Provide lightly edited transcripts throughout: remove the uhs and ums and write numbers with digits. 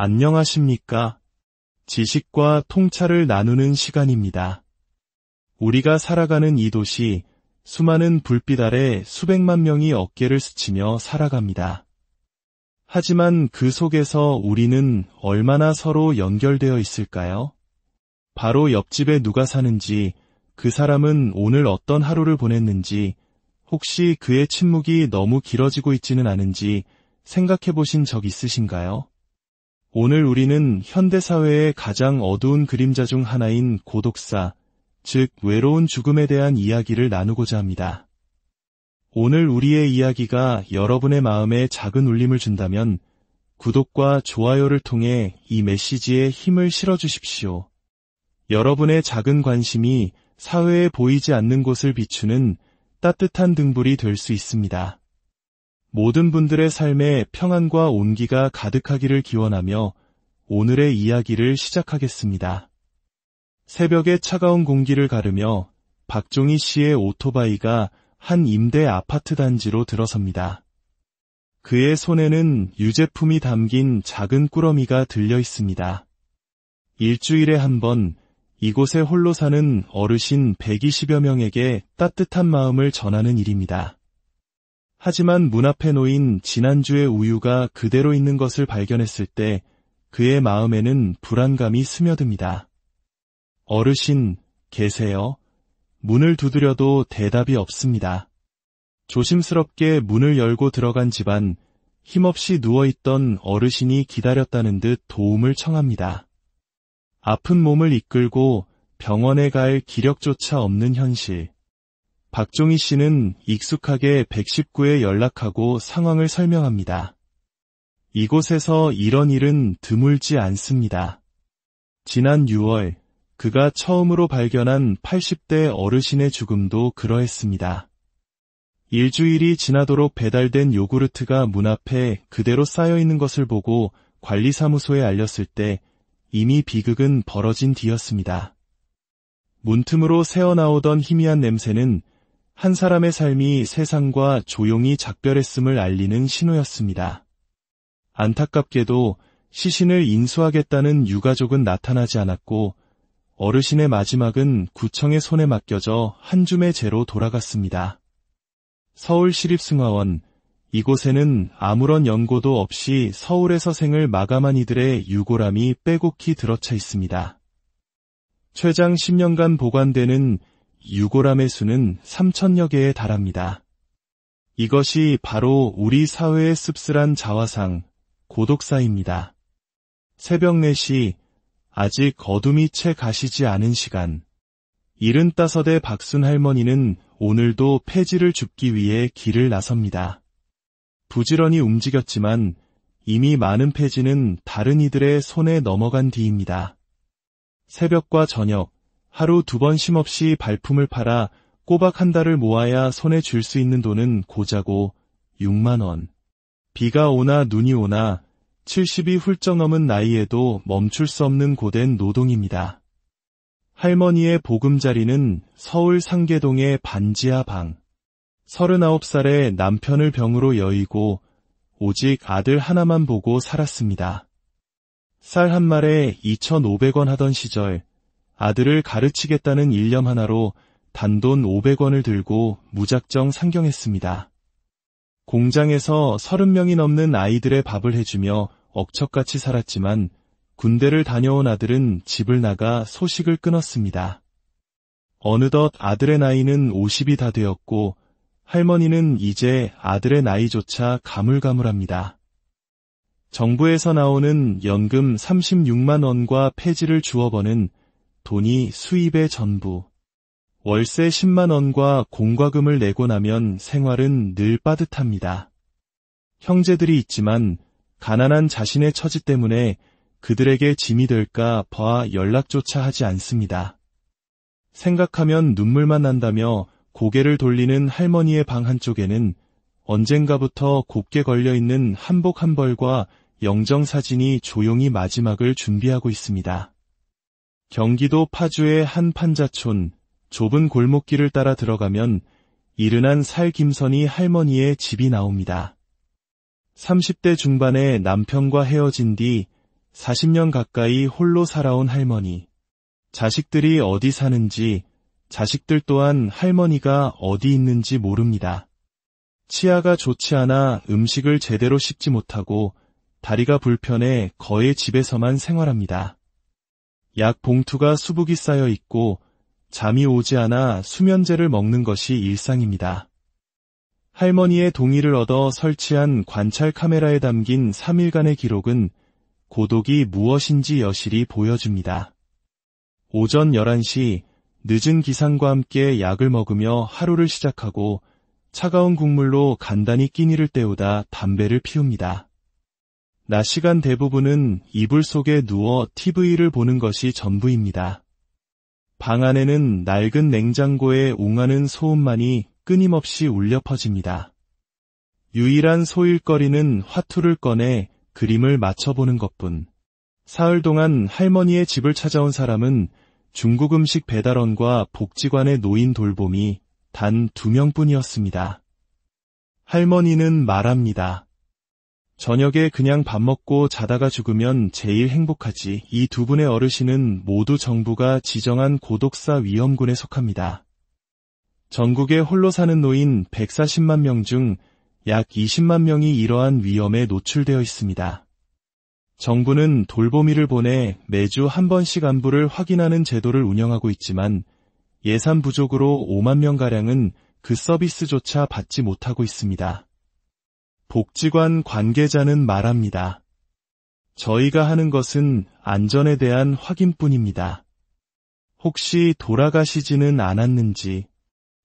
안녕하십니까? 지식과 통찰을 나누는 시간입니다. 우리가 살아가는 이 도시, 수많은 불빛 아래 수백만 명이 어깨를 스치며 살아갑니다. 하지만 그 속에서 우리는 얼마나 서로 연결되어 있을까요? 바로 옆집에 누가 사는지, 그 사람은 오늘 어떤 하루를 보냈는지, 혹시 그의 침묵이 너무 길어지고 있지는 않은지 생각해 보신 적 있으신가요? 오늘 우리는 현대사회의 가장 어두운 그림자 중 하나인 고독사, 즉 외로운 죽음에 대한 이야기를 나누고자 합니다. 오늘 우리의 이야기가 여러분의 마음에 작은 울림을 준다면 구독과 좋아요를 통해 이 메시지에 힘을 실어주십시오. 여러분의 작은 관심이 사회에 보이지 않는 곳을 비추는 따뜻한 등불이 될 수 있습니다. 모든 분들의 삶에 평안과 온기가 가득하기를 기원하며 오늘의 이야기를 시작하겠습니다. 새벽의 차가운 공기를 가르며 박종희 씨의 오토바이가 한 임대 아파트 단지로 들어섭니다. 그의 손에는 유제품이 담긴 작은 꾸러미가 들려 있습니다. 일주일에 한 번 이곳에 홀로 사는 어르신 120여 명에게 따뜻한 마음을 전하는 일입니다. 하지만 문 앞에 놓인 지난주의 우유가 그대로 있는 것을 발견했을 때 그의 마음에는 불안감이 스며듭니다. 어르신, 계세요? 문을 두드려도 대답이 없습니다. 조심스럽게 문을 열고 들어간 집안, 힘없이 누워있던 어르신이 기다렸다는 듯 도움을 청합니다. 아픈 몸을 이끌고 병원에 갈 기력조차 없는 현실. 박종희 씨는 익숙하게 119에 연락하고 상황을 설명합니다. 이곳에서 이런 일은 드물지 않습니다. 지난 6월 그가 처음으로 발견한 80대 어르신의 죽음도 그러했습니다. 일주일이 지나도록 배달된 요구르트가 문 앞에 그대로 쌓여있는 것을 보고 관리사무소에 알렸을 때 이미 비극은 벌어진 뒤였습니다. 문틈으로 새어나오던 희미한 냄새는 한 사람의 삶이 세상과 조용히 작별했음을 알리는 신호였습니다. 안타깝게도 시신을 인수하겠다는 유가족은 나타나지 않았고 어르신의 마지막은 구청의 손에 맡겨져 한 줌의 재로 돌아갔습니다. 서울시립승화원, 이곳에는 아무런 연고도 없이 서울에서 생을 마감한 이들의 유골함이 빼곡히 들어차 있습니다. 최장 10년간 보관되는 유골함의 수는 3,000여 개에 달합니다. 이것이 바로 우리 사회의 씁쓸한 자화상, 고독사입니다. 새벽 4시, 아직 어둠이 채 가시지 않은 시간. 75의 박순 할머니는 오늘도 폐지를 줍기 위해 길을 나섭니다. 부지런히 움직였지만 이미 많은 폐지는 다른 이들의 손에 넘어간 뒤입니다. 새벽과 저녁, 하루 2번 쉼없이 발품을 팔아 꼬박 한 달을 모아야 손에 줄 수 있는 돈은 고자고 6만 원. 비가 오나 눈이 오나 70이 훌쩍 넘은 나이에도 멈출 수 없는 고된 노동입니다. 할머니의 보금자리는 서울 상계동의 반지하 방. 39살에 남편을 병으로 여의고 오직 아들 하나만 보고 살았습니다. 쌀 한 말에 2,500원 하던 시절 아들을 가르치겠다는 일념 하나로 단돈 500원을 들고 무작정 상경했습니다. 공장에서 30명이 넘는 아이들의 밥을 해주며 억척같이 살았지만 군대를 다녀온 아들은 집을 나가 소식을 끊었습니다. 어느덧 아들의 나이는 50이 다 되었고 할머니는 이제 아들의 나이조차 가물가물합니다. 정부에서 나오는 연금 36만 원과 폐지를 주워 버는 돈이 수입의 전부. 월세 10만 원과 공과금을 내고 나면 생활은 늘 빠듯합니다. 형제들이 있지만 가난한 자신의 처지 때문에 그들에게 짐이 될까 봐 연락조차 하지 않습니다. 생각하면 눈물만 난다며 고개를 돌리는 할머니의 방 한쪽에는 언젠가부터 곱게 걸려있는 한복 한 벌과 영정사진이 조용히 마지막을 준비하고 있습니다. 경기도 파주의 한 판자촌, 좁은 골목길을 따라 들어가면 이른한 살김선이 할머니의 집이 나옵니다. 30대 중반의 남편과 헤어진 뒤 40년 가까이 홀로 살아온 할머니. 자식들이 어디 사는지, 자식들 또한 할머니가 어디 있는지 모릅니다. 치아가 좋지 않아 음식을 제대로 씹지 못하고 다리가 불편해 거의 집에서만 생활합니다. 약 봉투가 수북이 쌓여 있고 잠이 오지 않아 수면제를 먹는 것이 일상입니다. 할머니의 동의를 얻어 설치한 관찰 카메라에 담긴 3일간의 기록은 고독이 무엇인지 여실히 보여줍니다. 오전 11시 늦은 기상과 함께 약을 먹으며 하루를 시작하고 차가운 국물로 간단히 끼니를 때우다 담배를 피웁니다. 낮 시간 대부분은 이불 속에 누워 TV를 보는 것이 전부입니다. 방 안에는 낡은 냉장고에 옹하는 소음만이 끊임없이 울려 퍼집니다. 유일한 소일거리는 화투를 꺼내 그림을 맞춰보는 것뿐. 사흘 동안 할머니의 집을 찾아온 사람은 중국 음식 배달원과 복지관의 노인 돌봄이 단 2명뿐이었습니다. 할머니는 말합니다. 저녁에 그냥 밥 먹고 자다가 죽으면 제일 행복하지. 이 두 분의 어르신은 모두 정부가 지정한 고독사 위험군에 속합니다. 전국에 홀로 사는 노인 140만 명 중 약 20만 명이 이러한 위험에 노출되어 있습니다. 정부는 돌보미를 보내 매주 한 번씩 안부를 확인하는 제도를 운영하고 있지만 예산 부족으로 5만 명가량은 그 서비스조차 받지 못하고 있습니다. 복지관 관계자는 말합니다. 저희가 하는 것은 안전에 대한 확인뿐입니다. 혹시 돌아가시지는 않았는지,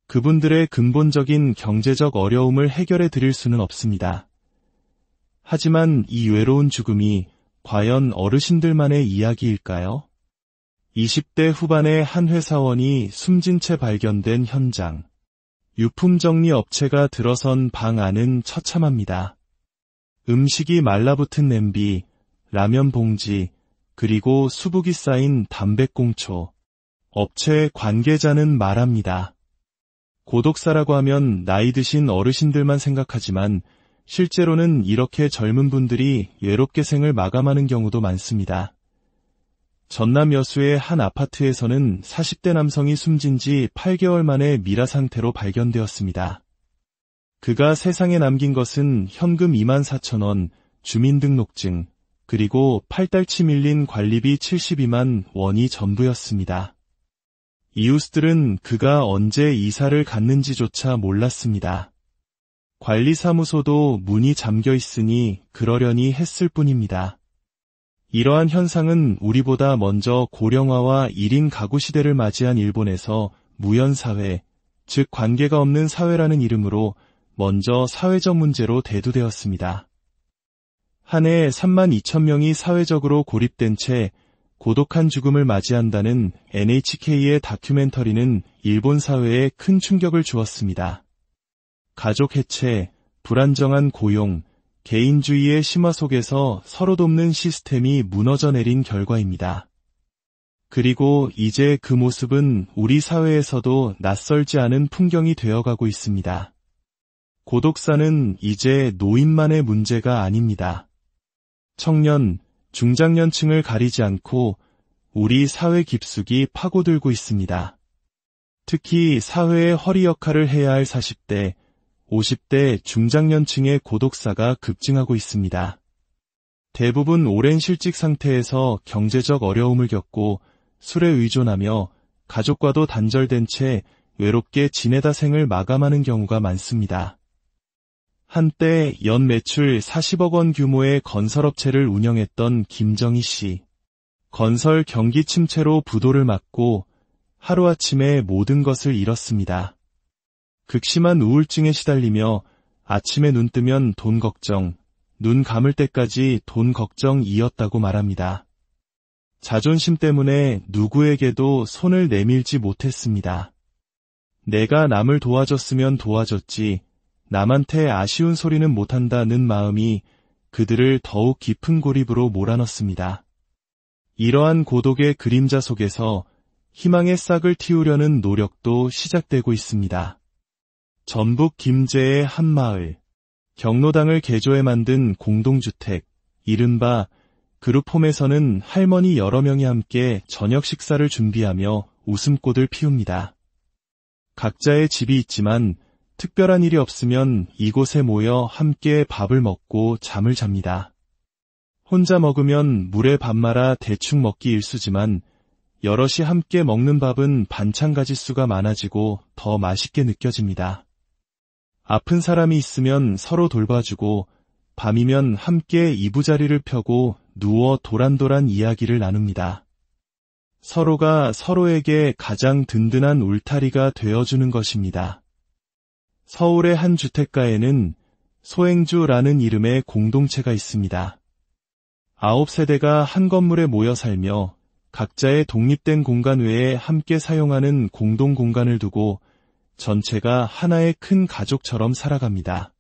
그분들의 근본적인 경제적 어려움을 해결해 드릴 수는 없습니다. 하지만 이 외로운 죽음이 과연 어르신들만의 이야기일까요? 20대 후반의 한 회사원이 숨진 채 발견된 현장. 유품 정리 업체가 들어선 방 안은 처참합니다. 음식이 말라붙은 냄비, 라면 봉지, 그리고 수북이 쌓인 담배꽁초. 업체 관계자는 말합니다. 고독사라고 하면 나이 드신 어르신들만 생각하지만 실제로는 이렇게 젊은 분들이 외롭게 생을 마감하는 경우도 많습니다. 전남 여수의 한 아파트에서는 40대 남성이 숨진 지 8개월 만에 미라 상태로 발견되었습니다. 그가 세상에 남긴 것은 현금 24,000원, 주민등록증, 그리고 8달치 밀린 관리비 72만 원이 전부였습니다. 이웃들은 그가 언제 이사를 갔는지조차 몰랐습니다. 관리사무소도 문이 잠겨 있으니 그러려니 했을 뿐입니다. 이러한 현상은 우리보다 먼저 고령화와 1인 가구 시대를 맞이한 일본에서 무연사회, 즉 관계가 없는 사회라는 이름으로 먼저 사회적 문제로 대두되었습니다. 한 해 32,000명이 사회적으로 고립된 채 고독한 죽음을 맞이한다는 NHK의 다큐멘터리는 일본 사회에 큰 충격을 주었습니다. 가족 해체, 불안정한 고용, 개인주의의 심화 속에서 서로 돕는 시스템이 무너져 내린 결과입니다. 그리고 이제 그 모습은 우리 사회에서도 낯설지 않은 풍경이 되어가고 있습니다. 고독사는 이제 노인만의 문제가 아닙니다. 청년, 중장년층을 가리지 않고 우리 사회 깊숙이 파고들고 있습니다. 특히 사회의 허리 역할을 해야 할 40대, 50대 중장년층의 고독사가 급증하고 있습니다. 대부분 오랜 실직 상태에서 경제적 어려움을 겪고 술에 의존하며 가족과도 단절된 채 외롭게 지내다 생을 마감하는 경우가 많습니다. 한때 연 매출 40억 원 규모의 건설업체를 운영했던 김정희 씨. 건설 경기 침체로 부도를 맞고 하루아침에 모든 것을 잃었습니다. 극심한 우울증에 시달리며 아침에 눈 뜨면 돈 걱정, 눈 감을 때까지 돈 걱정이었다고 말합니다. 자존심 때문에 누구에게도 손을 내밀지 못했습니다. 내가 남을 도와줬으면 도와줬지, 남한테 아쉬운 소리는 못한다는 마음이 그들을 더욱 깊은 고립으로 몰아넣습니다. 이러한 고독의 그림자 속에서 희망의 싹을 틔우려는 노력도 시작되고 있습니다. 전북 김제의 한 마을, 경로당을 개조해 만든 공동주택, 이른바 그룹홈에서는 할머니 여러 명이 함께 저녁 식사를 준비하며 웃음꽃을 피웁니다. 각자의 집이 있지만 특별한 일이 없으면 이곳에 모여 함께 밥을 먹고 잠을 잡니다. 혼자 먹으면 물에 밥 말아 대충 먹기 일쑤지만 여럿이 함께 먹는 밥은 반찬 가짓수가 많아지고 더 맛있게 느껴집니다. 아픈 사람이 있으면 서로 돌봐주고 밤이면 함께 이부자리를 펴고 누워 도란도란 이야기를 나눕니다. 서로가 서로에게 가장 든든한 울타리가 되어주는 것입니다. 서울의 한 주택가에는 소행주라는 이름의 공동체가 있습니다. 9세대가 한 건물에 모여 살며 각자의 독립된 공간 외에 함께 사용하는 공동 공간을 두고 전체가 하나의 큰 가족처럼 살아갑니다.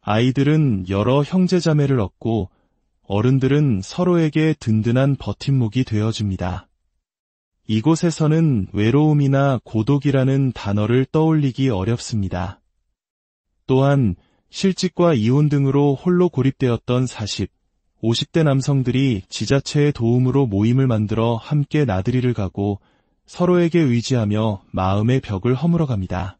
아이들은 여러 형제자매를 얻고 어른들은 서로에게 든든한 버팀목이 되어줍니다. 이곳에서는 외로움이나 고독이라는 단어를 떠올리기 어렵습니다. 또한 실직과 이혼 등으로 홀로 고립되었던 40, 50대 남성들이 지자체의 도움으로 모임을 만들어 함께 나들이를 가고 서로에게 의지하며 마음의 벽을 허물어갑니다.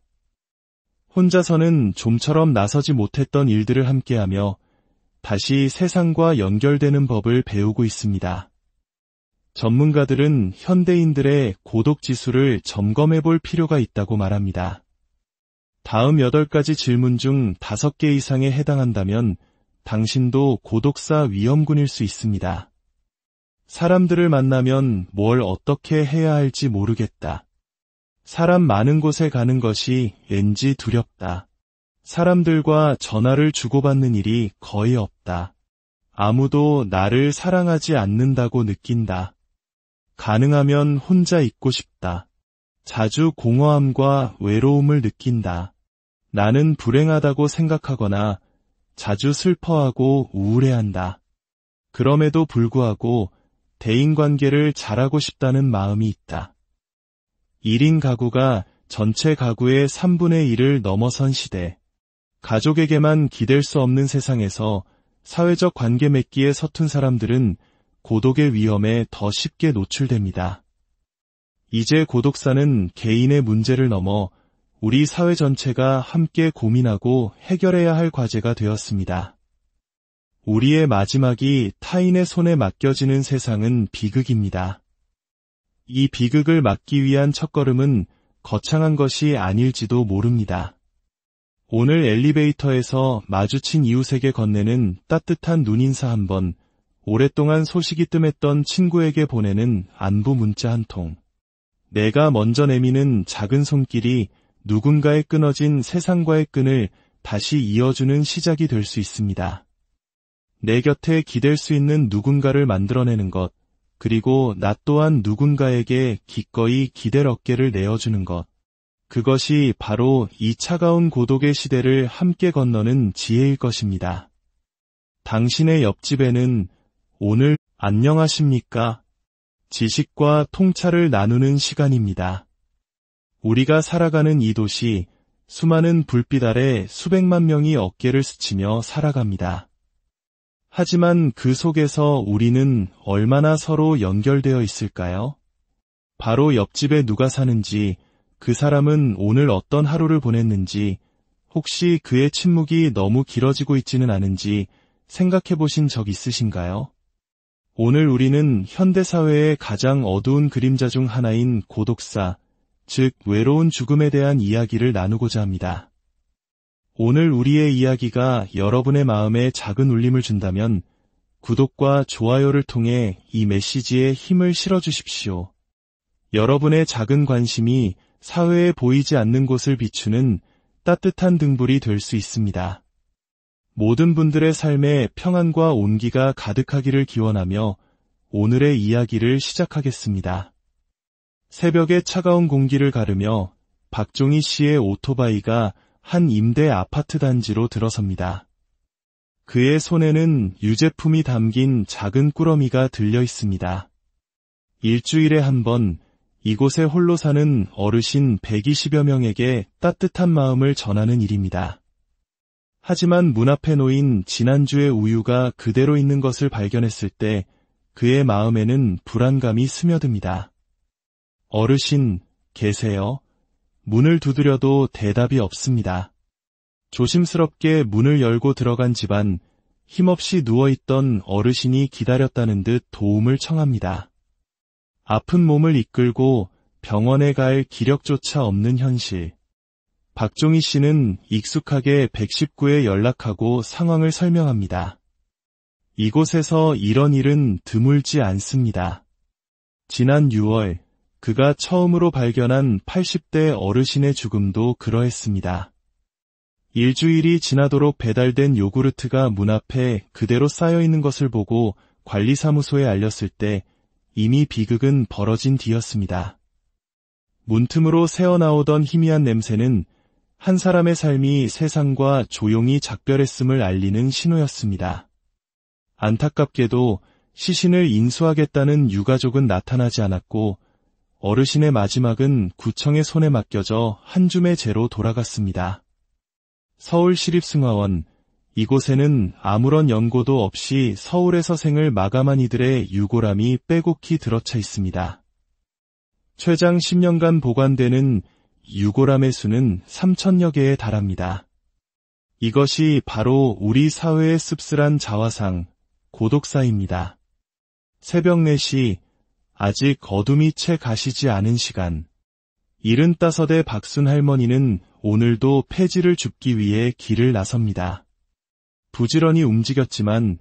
혼자서는 좀처럼 나서지 못했던 일들을 함께하며 다시 세상과 연결되는 법을 배우고 있습니다. 전문가들은 현대인들의 고독지수를 점검해 볼 필요가 있다고 말합니다. 다음 8가지 질문 중 5개 이상에 해당한다면 당신도 고독사 위험군일 수 있습니다. 사람들을 만나면 뭘 어떻게 해야 할지 모르겠다. 사람 많은 곳에 가는 것이 왠지 두렵다. 사람들과 전화를 주고받는 일이 거의 없다. 아무도 나를 사랑하지 않는다고 느낀다. 가능하면 혼자 있고 싶다. 자주 공허함과 외로움을 느낀다. 나는 불행하다고 생각하거나 자주 슬퍼하고 우울해한다. 그럼에도 불구하고 대인관계를 잘하고 싶다는 마음이 있다. 1인 가구가 전체 가구의 3분의 1을 넘어선 시대. 가족에게만 기댈 수 없는 세상에서 사회적 관계 맺기에 서툰 사람들은 고독의 위험에 더 쉽게 노출됩니다. 이제 고독사는 개인의 문제를 넘어 우리 사회 전체가 함께 고민하고 해결해야 할 과제가 되었습니다. 우리의 마지막이 타인의 손에 맡겨지는 세상은 비극입니다. 이 비극을 막기 위한 첫걸음은 거창한 것이 아닐지도 모릅니다. 오늘 엘리베이터에서 마주친 이웃에게 건네는 따뜻한 눈인사 한 번, 오랫동안 소식이 뜸했던 친구에게 보내는 안부 문자 한 통. 내가 먼저 내미는 작은 손길이 누군가의 끊어진 세상과의 끈을 다시 이어주는 시작이 될 수 있습니다. 내 곁에 기댈 수 있는 누군가를 만들어내는 것, 그리고 나 또한 누군가에게 기꺼이 기댈 어깨를 내어주는 것. 그것이 바로 이 차가운 고독의 시대를 함께 건너는 지혜일 것입니다. 당신의 옆집에는 오늘 안녕하십니까? 지식과 통찰을 나누는 시간입니다. 우리가 살아가는 이 도시, 수많은 불빛 아래 수백만 명이 어깨를 스치며 살아갑니다. 하지만 그 속에서 우리는 얼마나 서로 연결되어 있을까요? 바로 옆집에 누가 사는지, 그 사람은 오늘 어떤 하루를 보냈는지, 혹시 그의 침묵이 너무 길어지고 있지는 않은지 생각해 보신 적 있으신가요? 오늘 우리는 현대사회의 가장 어두운 그림자 중 하나인 고독사, 즉 외로운 죽음에 대한 이야기를 나누고자 합니다. 오늘 우리의 이야기가 여러분의 마음에 작은 울림을 준다면 구독과 좋아요를 통해 이 메시지에 힘을 실어주십시오. 여러분의 작은 관심이 사회에 보이지 않는 곳을 비추는 따뜻한 등불이 될 수 있습니다. 모든 분들의 삶에 평안과 온기가 가득하기를 기원하며 오늘의 이야기를 시작하겠습니다. 새벽의 차가운 공기를 가르며 박종희 씨의 오토바이가 한 임대 아파트 단지로 들어섭니다. 그의 손에는 유제품이 담긴 작은 꾸러미가 들려 있습니다. 일주일에 한 번 이곳에 홀로 사는 어르신 120여 명에게 따뜻한 마음을 전하는 일입니다. 하지만 문 앞에 놓인 지난주의 우유가 그대로 있는 것을 발견했을 때 그의 마음에는 불안감이 스며듭니다. 어르신, 계세요? 문을 두드려도 대답이 없습니다. 조심스럽게 문을 열고 들어간 집안, 힘없이 누워있던 어르신이 기다렸다는 듯 도움을 청합니다. 아픈 몸을 이끌고 병원에 갈 기력조차 없는 현실. 박종희 씨는 익숙하게 119에 연락하고 상황을 설명합니다. 이곳에서 이런 일은 드물지 않습니다. 지난 6월 그가 처음으로 발견한 80대 어르신의 죽음도 그러했습니다. 일주일이 지나도록 배달된 요구르트가 문 앞에 그대로 쌓여있는 것을 보고 관리사무소에 알렸을 때 이미 비극은 벌어진 뒤였습니다. 문틈으로 새어나오던 희미한 냄새는 한 사람의 삶이 세상과 조용히 작별했음을 알리는 신호였습니다. 안타깝게도 시신을 인수하겠다는 유가족은 나타나지 않았고 어르신의 마지막은 구청의 손에 맡겨져 한 줌의 재로 돌아갔습니다. 서울시립승화원, 이곳에는 아무런 연고도 없이 서울에서 생을 마감한 이들의 유골함이 빼곡히 들어차 있습니다. 최장 10년간 보관되는 유골함의 수는 3,000여 개에 달합니다. 이것이 바로 우리 사회의 씁쓸한 자화상, 고독사입니다. 새벽 4시, 아직 어둠이 채 가시지 않은 시간. 75의 박순 할머니는 오늘도 폐지를 줍기 위해 길을 나섭니다. 부지런히 움직였지만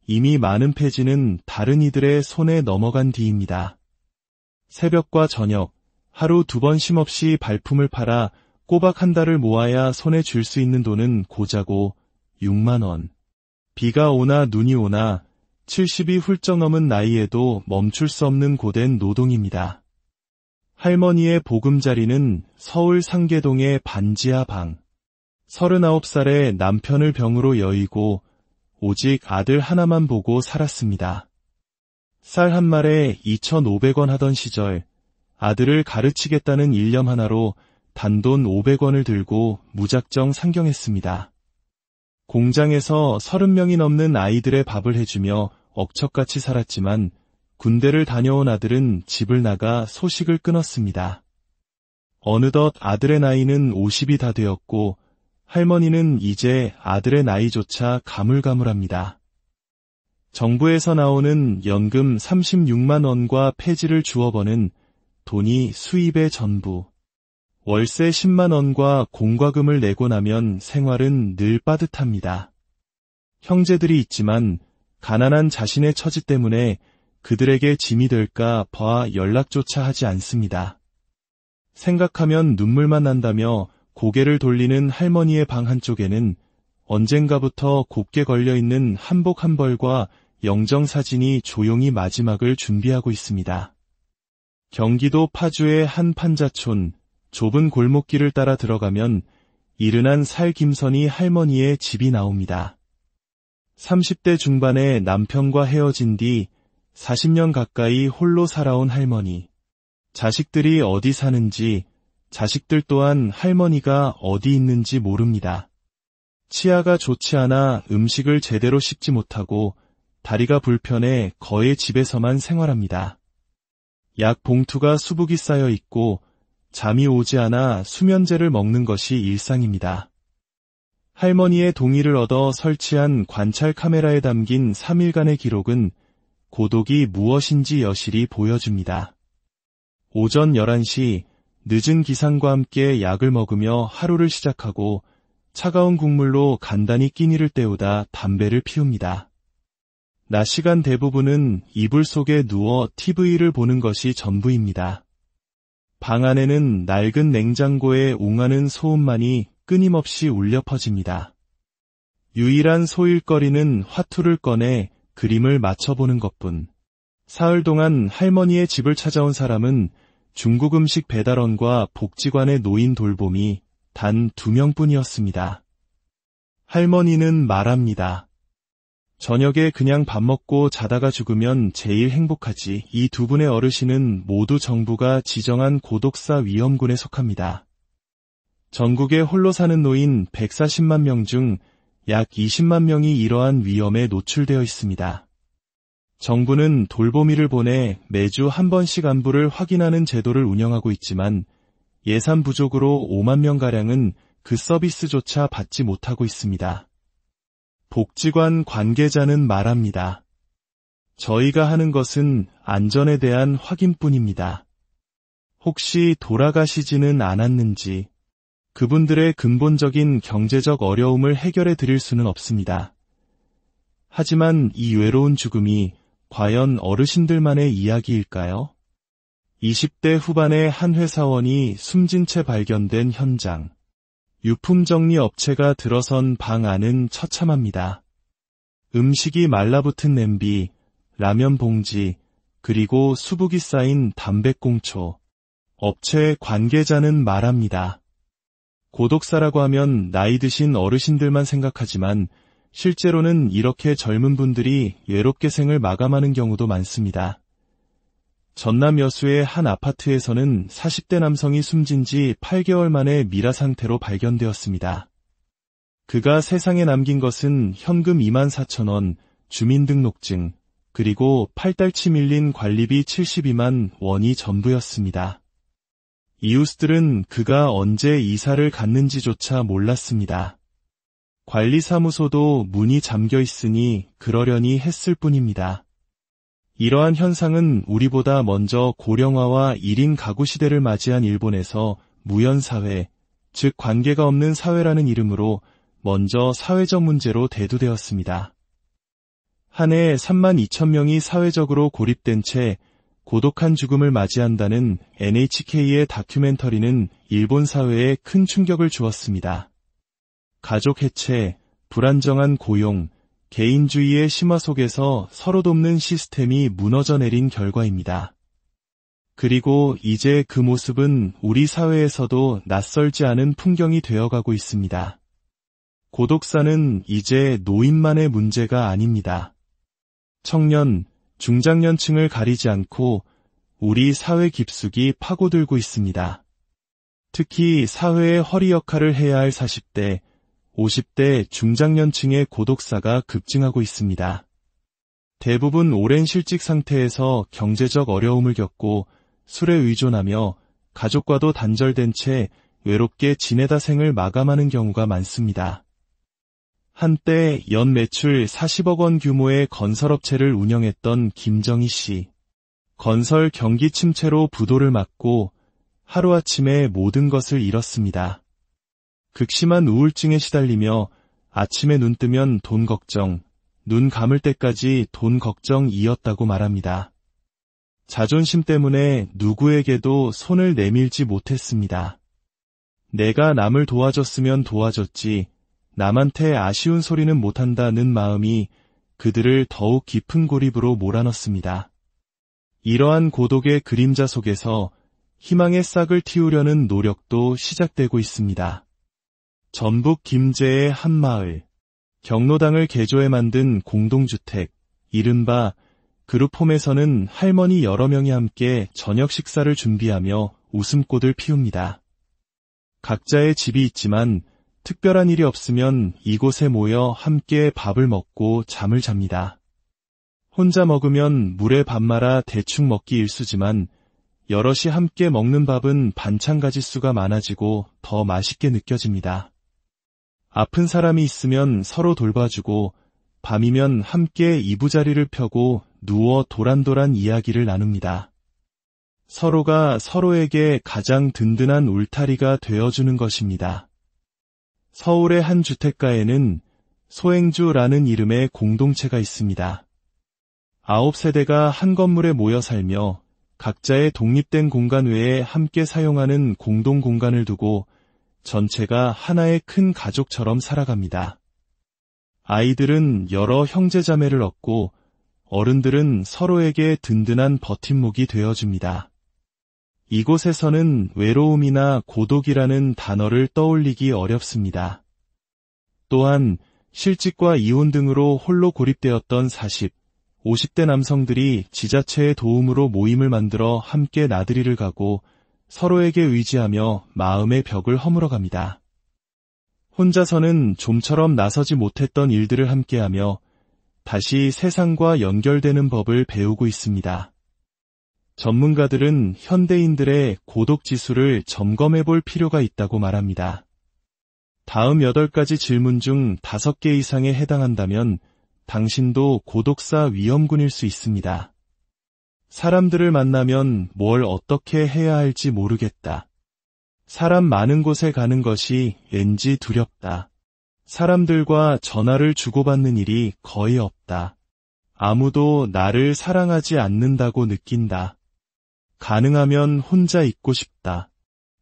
이미 많은 폐지는 다른 이들의 손에 넘어간 뒤입니다. 새벽과 저녁, 하루 2번 쉼없이 발품을 팔아 꼬박 한 달을 모아야 손에 쥘 수 있는 돈은 고자고 6만 원. 비가 오나 눈이 오나 70이 훌쩍 넘은 나이에도 멈출 수 없는 고된 노동입니다. 할머니의 보금자리는 서울 상계동의 반지하 방. 39살에 남편을 병으로 여의고 오직 아들 하나만 보고 살았습니다. 쌀 한 말에 2,500원 하던 시절 아들을 가르치겠다는 일념 하나로 단돈 500원을 들고 무작정 상경했습니다. 공장에서 30명이 넘는 아이들의 밥을 해주며 억척같이 살았지만 군대를 다녀온 아들은 집을 나가 소식을 끊었습니다. 어느덧 아들의 나이는 50이 다 되었고 할머니는 이제 아들의 나이조차 가물가물합니다. 정부에서 나오는 연금 36만 원과 폐지를 주워 버는 돈이 수입의 전부. 월세 10만 원과 공과금을 내고 나면 생활은 늘 빠듯합니다. 형제들이 있지만 가난한 자신의 처지 때문에 그들에게 짐이 될까 봐 연락조차 하지 않습니다. 생각하면 눈물만 난다며 고개를 돌리는 할머니의 방 한쪽에는 언젠가부터 곱게 걸려있는 한복 한 벌과 영정사진이 조용히 마지막을 준비하고 있습니다. 경기도 파주의 한 판자촌, 좁은 골목길을 따라 들어가면 이른한 살김선이 할머니의 집이 나옵니다. 30대 중반의 남편과 헤어진 뒤 40년 가까이 홀로 살아온 할머니. 자식들이 어디 사는지, 자식들 또한 할머니가 어디 있는지 모릅니다. 치아가 좋지 않아 음식을 제대로 씹지 못하고 다리가 불편해 거의 집에서만 생활합니다. 약 봉투가 수북이 쌓여 있고 잠이 오지 않아 수면제를 먹는 것이 일상입니다. 할머니의 동의를 얻어 설치한 관찰 카메라에 담긴 3일간의 기록은 고독이 무엇인지 여실히 보여줍니다. 오전 11시 늦은 기상과 함께 약을 먹으며 하루를 시작하고 차가운 국물로 간단히 끼니를 때우다 담배를 피웁니다. 낮 시간 대부분은 이불 속에 누워 TV를 보는 것이 전부입니다. 방 안에는 낡은 냉장고의 웅하는 소음만이 끊임없이 울려 퍼집니다. 유일한 소일거리는 화투를 꺼내 그림을 맞춰보는 것뿐. 사흘 동안 할머니의 집을 찾아온 사람은 중국 음식 배달원과 복지관의 노인 돌봄이 단 2명뿐이었습니다. 할머니는 말합니다. 저녁에 그냥 밥 먹고 자다가 죽으면 제일 행복하지. 이 두 분의 어르신은 모두 정부가 지정한 고독사 위험군에 속합니다. 전국에 홀로 사는 노인 140만 명 중 약 20만 명이 이러한 위험에 노출되어 있습니다. 정부는 돌보미를 보내 매주 한 번씩 안부를 확인하는 제도를 운영하고 있지만 예산 부족으로 5만 명가량은 그 서비스조차 받지 못하고 있습니다. 복지관 관계자는 말합니다. 저희가 하는 것은 안전에 대한 확인뿐입니다. 혹시 돌아가시지는 않았는지, 그분들의 근본적인 경제적 어려움을 해결해 드릴 수는 없습니다. 하지만 이 외로운 죽음이 과연 어르신들만의 이야기일까요? 20대 후반의 한 회사원이 숨진 채 발견된 현장. 유품정리 업체가 들어선 방 안은 처참합니다. 음식이 말라붙은 냄비, 라면 봉지, 그리고 수북이 쌓인 담배꽁초. 업체 관계자는 말합니다. 고독사라고 하면 나이 드신 어르신들만 생각하지만 실제로는 이렇게 젊은 분들이 외롭게 생을 마감하는 경우도 많습니다. 전남 여수의 한 아파트에서는 40대 남성이 숨진 지 8개월 만에 미라 상태로 발견되었습니다. 그가 세상에 남긴 것은 현금 24,000원, 주민등록증, 그리고 팔달치 밀린 관리비 72만 원이 전부였습니다. 이웃들은 그가 언제 이사를 갔는지조차 몰랐습니다. 관리사무소도 문이 잠겨 있으니 그러려니 했을 뿐입니다. 이러한 현상은 우리보다 먼저 고령화와 1인 가구 시대를 맞이한 일본에서 무연사회, 즉 관계가 없는 사회라는 이름으로 먼저 사회적 문제로 대두되었습니다. 한 해 3만 2천 명이 사회적으로 고립된 채 고독한 죽음을 맞이한다는 NHK의 다큐멘터리는 일본 사회에 큰 충격을 주었습니다. 가족 해체, 불안정한 고용, 개인주의의 심화 속에서 서로 돕는 시스템이 무너져 내린 결과입니다. 그리고 이제 그 모습은 우리 사회에서도 낯설지 않은 풍경이 되어가고 있습니다. 고독사는 이제 노인만의 문제가 아닙니다. 청년, 중장년층을 가리지 않고 우리 사회 깊숙이 파고들고 있습니다. 특히 사회의 허리 역할을 해야 할 40대, 50대 중장년층의 고독사가 급증하고 있습니다. 대부분 오랜 실직 상태에서 경제적 어려움을 겪고 술에 의존하며 가족과도 단절된 채 외롭게 지내다 생을 마감하는 경우가 많습니다. 한때 연 매출 40억 원 규모의 건설업체를 운영했던 김정희 씨. 건설 경기 침체로 부도를 맞고 하루아침에 모든 것을 잃었습니다. 극심한 우울증에 시달리며 아침에 눈 뜨면 돈 걱정, 눈 감을 때까지 돈 걱정이었다고 말합니다. 자존심 때문에 누구에게도 손을 내밀지 못했습니다. 내가 남을 도와줬으면 도와줬지, 남한테 아쉬운 소리는 못한다는 마음이 그들을 더욱 깊은 고립으로 몰아넣습니다. 이러한 고독의 그림자 속에서 희망의 싹을 틔우려는 노력도 시작되고 있습니다. 전북 김제의 한 마을, 경로당을 개조해 만든 공동주택, 이른바 그룹홈에서는 할머니 여러 명이 함께 저녁 식사를 준비하며 웃음꽃을 피웁니다. 각자의 집이 있지만 특별한 일이 없으면 이곳에 모여 함께 밥을 먹고 잠을 잡니다. 혼자 먹으면 물에 밥 말아 대충 먹기 일쑤지만 여럿이 함께 먹는 밥은 반찬 가짓수가 많아지고 더 맛있게 느껴집니다. 아픈 사람이 있으면 서로 돌봐주고 밤이면 함께 이부자리를 펴고 누워 도란도란 이야기를 나눕니다. 서로가 서로에게 가장 든든한 울타리가 되어주는 것입니다. 서울의 한 주택가에는 소행주라는 이름의 공동체가 있습니다. 9세대가 한 건물에 모여 살며 각자의 독립된 공간 외에 함께 사용하는 공동 공간을 두고 전체가 하나의 큰 가족처럼 살아갑니다. 아이들은 여러 형제자매를 얻고 어른들은 서로에게 든든한 버팀목이 되어줍니다. 이곳에서는 외로움이나 고독이라는 단어를 떠올리기 어렵습니다. 또한 실직과 이혼 등으로 홀로 고립되었던 40, 50대 남성들이 지자체의 도움으로 모임을 만들어 함께 나들이를 가고 서로에게 의지하며 마음의 벽을 허물어갑니다. 혼자서는 좀처럼 나서지 못했던 일들을 함께하며 다시 세상과 연결되는 법을 배우고 있습니다. 전문가들은 현대인들의 고독 지수를 점검해 볼 필요가 있다고 말합니다. 다음 8가지 질문 중 5개 이상에 해당한다면 당신도 고독사 위험군일 수 있습니다. 사람들을 만나면 뭘 어떻게 해야 할지 모르겠다. 사람 많은 곳에 가는 것이 왠지 두렵다. 사람들과 전화를 주고받는 일이 거의 없다. 아무도 나를 사랑하지 않는다고 느낀다. 가능하면 혼자 있고 싶다.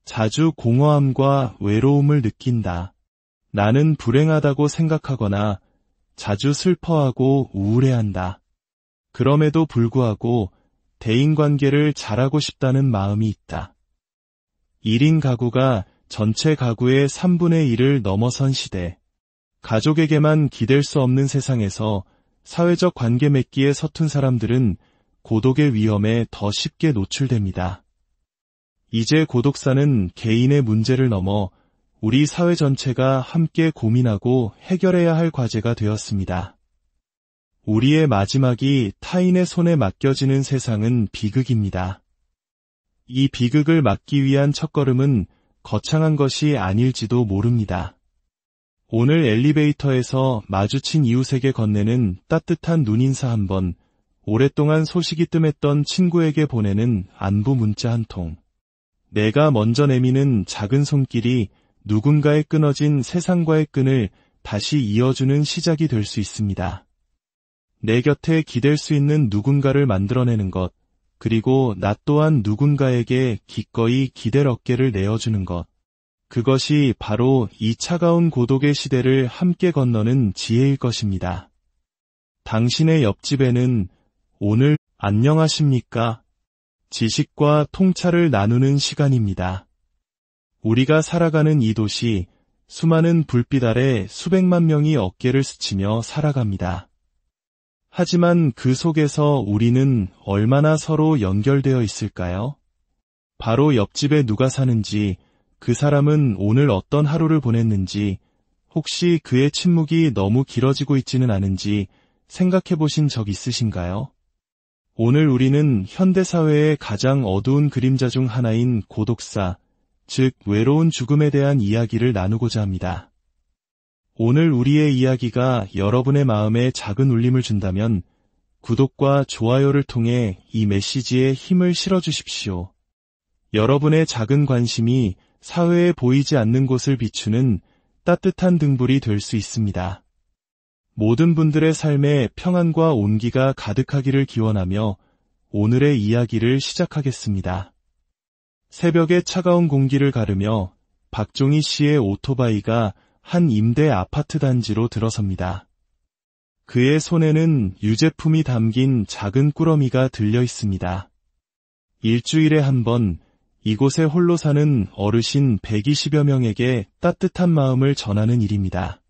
자주 공허함과 외로움을 느낀다. 나는 불행하다고 생각하거나 자주 슬퍼하고 우울해한다. 그럼에도 불구하고 대인관계를 잘하고 싶다는 마음이 있다. 1인 가구가 전체 가구의 3분의 1을 넘어선 시대. 가족에게만 기댈 수 없는 세상에서 사회적 관계 맺기에 서툰 사람들은 고독의 위험에 더 쉽게 노출됩니다. 이제 고독사는 개인의 문제를 넘어 우리 사회 전체가 함께 고민하고 해결해야 할 과제가 되었습니다. 우리의 마지막이 타인의 손에 맡겨지는 세상은 비극입니다. 이 비극을 막기 위한 첫걸음은 거창한 것이 아닐지도 모릅니다. 오늘 엘리베이터에서 마주친 이웃에게 건네는 따뜻한 눈인사 한 번, 오랫동안 소식이 뜸했던 친구에게 보내는 안부 문자 한 통. 내가 먼저 내미는 작은 손길이 누군가의 끊어진 세상과의 끈을 다시 이어주는 시작이 될 수 있습니다. 내 곁에 기댈 수 있는 누군가를 만들어내는 것, 그리고 나 또한 누군가에게 기꺼이 기댈 어깨를 내어주는 것. 그것이 바로 이 차가운 고독의 시대를 함께 건너는 지혜일 것입니다. 당신의 옆집에는 오늘 안녕하십니까? 지식과 통찰을 나누는 시간입니다. 우리가 살아가는 이 도시, 수많은 불빛 아래 수백만 명이 어깨를 스치며 살아갑니다. 하지만 그 속에서 우리는 얼마나 서로 연결되어 있을까요? 바로 옆집에 누가 사는지, 그 사람은 오늘 어떤 하루를 보냈는지, 혹시 그의 침묵이 너무 길어지고 있지는 않은지 생각해 보신 적 있으신가요? 오늘 우리는 현대사회의 가장 어두운 그림자 중 하나인 고독사, 즉 외로운 죽음에 대한 이야기를 나누고자 합니다. 오늘 우리의 이야기가 여러분의 마음에 작은 울림을 준다면 구독과 좋아요를 통해 이 메시지에 힘을 실어주십시오. 여러분의 작은 관심이 사회에 보이지 않는 곳을 비추는 따뜻한 등불이 될 수 있습니다. 모든 분들의 삶에 평안과 온기가 가득하기를 기원하며 오늘의 이야기를 시작하겠습니다. 새벽의 차가운 공기를 가르며 박종희 씨의 오토바이가 한 임대 아파트 단지로 들어섭니다. 그의 손에는 유제품이 담긴 작은 꾸러미가 들려 있습니다. 일주일에 한 번 이곳에 홀로 사는 어르신 120여 명에게 따뜻한 마음을 전하는 일입니다.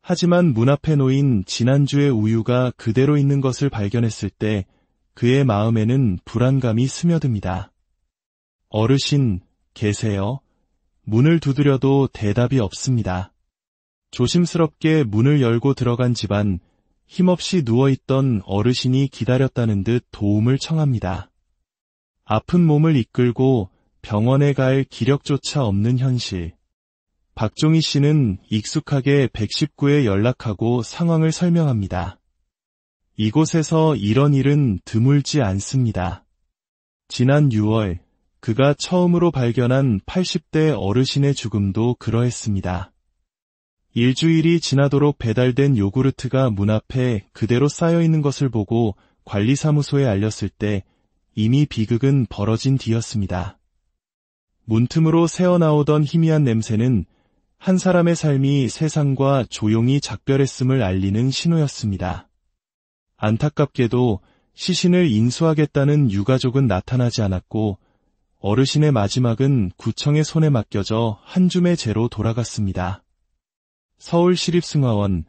하지만 문 앞에 놓인 지난주의 우유가 그대로 있는 것을 발견했을 때 그의 마음에는 불안감이 스며듭니다. 어르신, 계세요? 문을 두드려도 대답이 없습니다. 조심스럽게 문을 열고 들어간 집안, 힘없이 누워있던 어르신이 기다렸다는 듯 도움을 청합니다. 아픈 몸을 이끌고 병원에 갈 기력조차 없는 현실. 박종희 씨는 익숙하게 119에 연락하고 상황을 설명합니다. 이곳에서 이런 일은 드물지 않습니다. 지난 6월, 그가 처음으로 발견한 80대 어르신의 죽음도 그러했습니다. 일주일이 지나도록 배달된 요구르트가 문 앞에 그대로 쌓여있는 것을 보고 관리사무소에 알렸을 때 이미 비극은 벌어진 뒤였습니다. 문틈으로 새어나오던 희미한 냄새는 한 사람의 삶이 세상과 조용히 작별했음을 알리는 신호였습니다. 안타깝게도 시신을 인수하겠다는 유가족은 나타나지 않았고 어르신의 마지막은 구청의 손에 맡겨져 한 줌의 재로 돌아갔습니다. 서울시립승화원,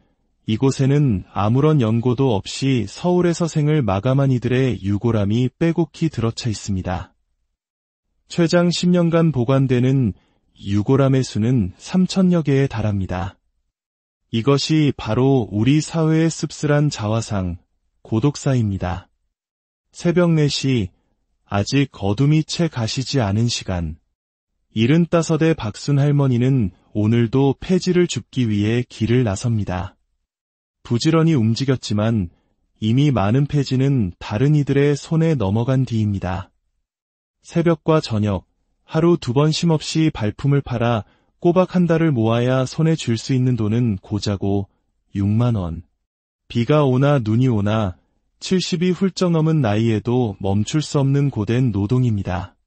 이곳에는 아무런 연고도 없이 서울에서 생을 마감한 이들의 유골함이 빼곡히 들어차 있습니다. 최장 10년간 보관되는 유골함의 수는 3,000여 개에 달합니다. 이것이 바로 우리 사회의 씁쓸한 자화상, 고독사입니다. 새벽 4시, 아직 어둠이 채 가시지 않은 시간. 75의 박순 할머니는 오늘도 폐지를 줍기 위해 길을 나섭니다. 부지런히 움직였지만 이미 많은 폐지는 다른 이들의 손에 넘어간 뒤입니다. 새벽과 저녁, 하루 2번 쉼없이 발품을 팔아 꼬박 한 달을 모아야 손에 줄 수 있는 돈은 고자고 6만 원. 비가 오나 눈이 오나 70이 훌쩍 넘은 나이에도 멈출 수 없는 고된 노동입니다.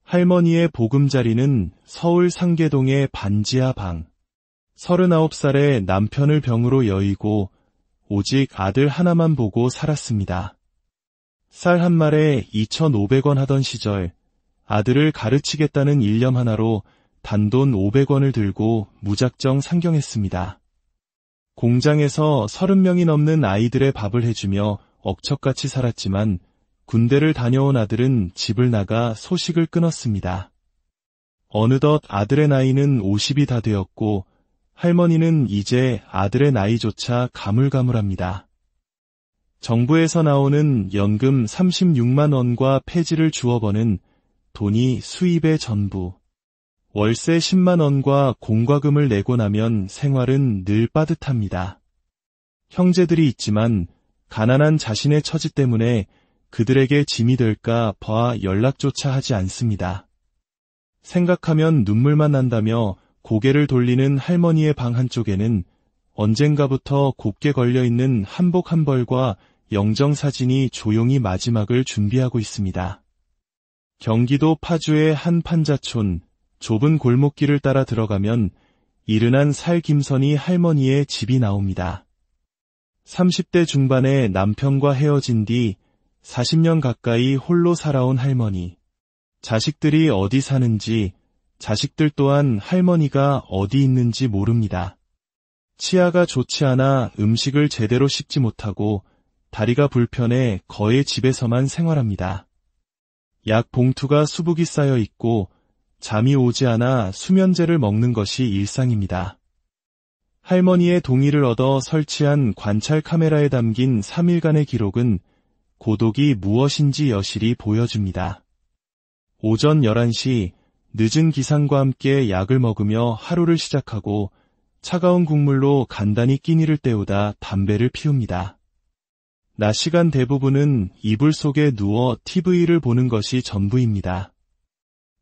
할머니의 보금자리는 서울 상계동의 반지하 방. 39살에 남편을 병으로 여의고 오직 아들 하나만 보고 살았습니다. 쌀 한 말에 2,500원 하던 시절 아들을 가르치겠다는 일념 하나로 단돈 500원을 들고 무작정 상경했습니다. 공장에서 30명이 넘는 아이들의 밥을 해주며 억척같이 살았지만 군대를 다녀온 아들은 집을 나가 소식을 끊었습니다. 어느덧 아들의 나이는 50이 다 되었고 할머니는 이제 아들의 나이조차 가물가물합니다. 정부에서 나오는 연금 36만 원과 폐지를 주워 버는 돈이 수입의 전부. 월세 10만 원과 공과금을 내고 나면 생활은 늘 빠듯합니다. 형제들이 있지만 가난한 자신의 처지 때문에 그들에게 짐이 될까 봐 연락조차 하지 않습니다. 생각하면 눈물만 난다며 고개를 돌리는 할머니의 방 한쪽에는 언젠가부터 곱게 걸려있는 한복 한 벌과 영정사진이 조용히 마지막을 준비하고 있습니다. 경기도 파주의 한 판자촌, 좁은 골목길을 따라 들어가면 이른한 살김선이 할머니의 집이 나옵니다. 30대 중반에 남편과 헤어진 뒤 40년 가까이 홀로 살아온 할머니. 자식들이 어디 사는지, 자식들 또한 할머니가 어디 있는지 모릅니다. 치아가 좋지 않아 음식을 제대로 씹지 못하고 다리가 불편해 거의 집에서만 생활합니다. 약 봉투가 수북이 쌓여 있고 잠이 오지 않아 수면제를 먹는 것이 일상입니다. 할머니의 동의를 얻어 설치한 관찰 카메라에 담긴 3일간의 기록은 고독이 무엇인지 여실히 보여줍니다. 오전 11시 늦은 기상과 함께 약을 먹으며 하루를 시작하고 차가운 국물로 간단히 끼니를 때우다 담배를 피웁니다. 낮 시간 대부분은 이불 속에 누워 TV를 보는 것이 전부입니다.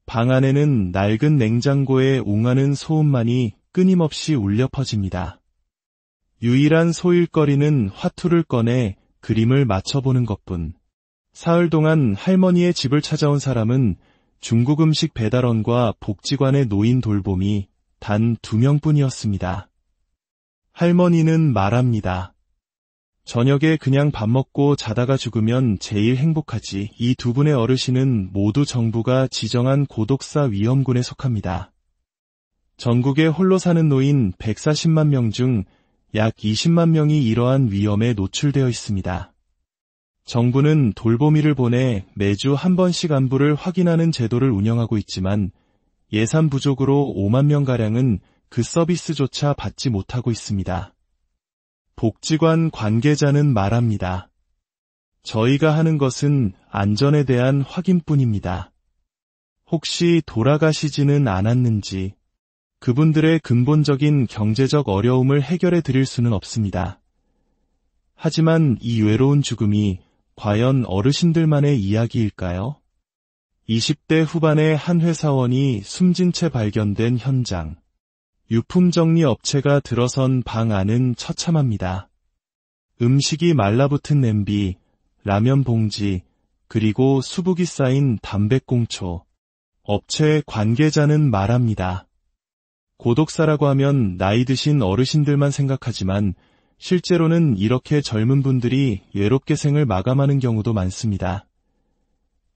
방 안에는 낡은 냉장고에 웅하는 소음만이 끊임없이 울려 퍼집니다. 유일한 소일거리는 화투를 꺼내 그림을 맞춰보는 것뿐. 사흘 동안 할머니의 집을 찾아온 사람은 중국 음식 배달원과 복지관의 노인 돌봄이 단 2명뿐이었습니다. 할머니는 말합니다. 저녁에 그냥 밥 먹고 자다가 죽으면 제일 행복하지. 이 두 분의 어르신은 모두 정부가 지정한 고독사 위험군에 속합니다. 전국에 홀로 사는 노인 140만 명 중 약 20만 명이 이러한 위험에 노출되어 있습니다. 정부는 돌보미를 보내 매주 한 번씩 안부를 확인하는 제도를 운영하고 있지만 예산 부족으로 5만 명가량은 그 서비스조차 받지 못하고 있습니다. 복지관 관계자는 말합니다. 저희가 하는 것은 안전에 대한 확인뿐입니다. 혹시 돌아가시지는 않았는지, 그분들의 근본적인 경제적 어려움을 해결해 드릴 수는 없습니다. 하지만 이 외로운 죽음이 과연 어르신들만의 이야기일까요? 20대 후반의 한 회사원이 숨진 채 발견된 현장. 유품정리 업체가 들어선 방 안은 처참합니다. 음식이 말라붙은 냄비, 라면 봉지, 그리고 수북이 쌓인 담배꽁초. 업체 관계자는 말합니다. 고독사라고 하면 나이 드신 어르신들만 생각하지만 실제로는 이렇게 젊은 분들이 외롭게 생을 마감하는 경우도 많습니다.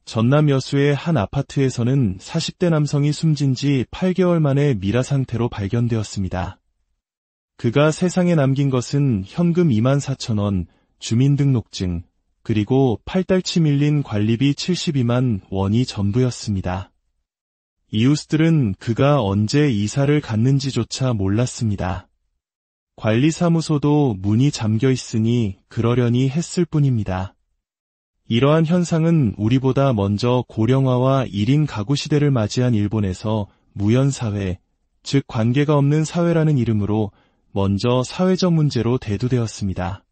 전남 여수의 한 아파트에서는 40대 남성이 숨진 지 8개월 만에 미라 상태로 발견되었습니다. 그가 세상에 남긴 것은 현금 24,000원, 주민등록증, 그리고 팔달치 밀린 관리비 72만 원이 전부였습니다. 이웃들은 그가 언제 이사를 갔는지조차 몰랐습니다. 관리사무소도 문이 잠겨 있으니 그러려니 했을 뿐입니다. 이러한 현상은 우리보다 먼저 고령화와 1인 가구 시대를 맞이한 일본에서 무연사회, 즉 관계가 없는 사회라는 이름으로 먼저 사회적 문제로 대두되었습니다.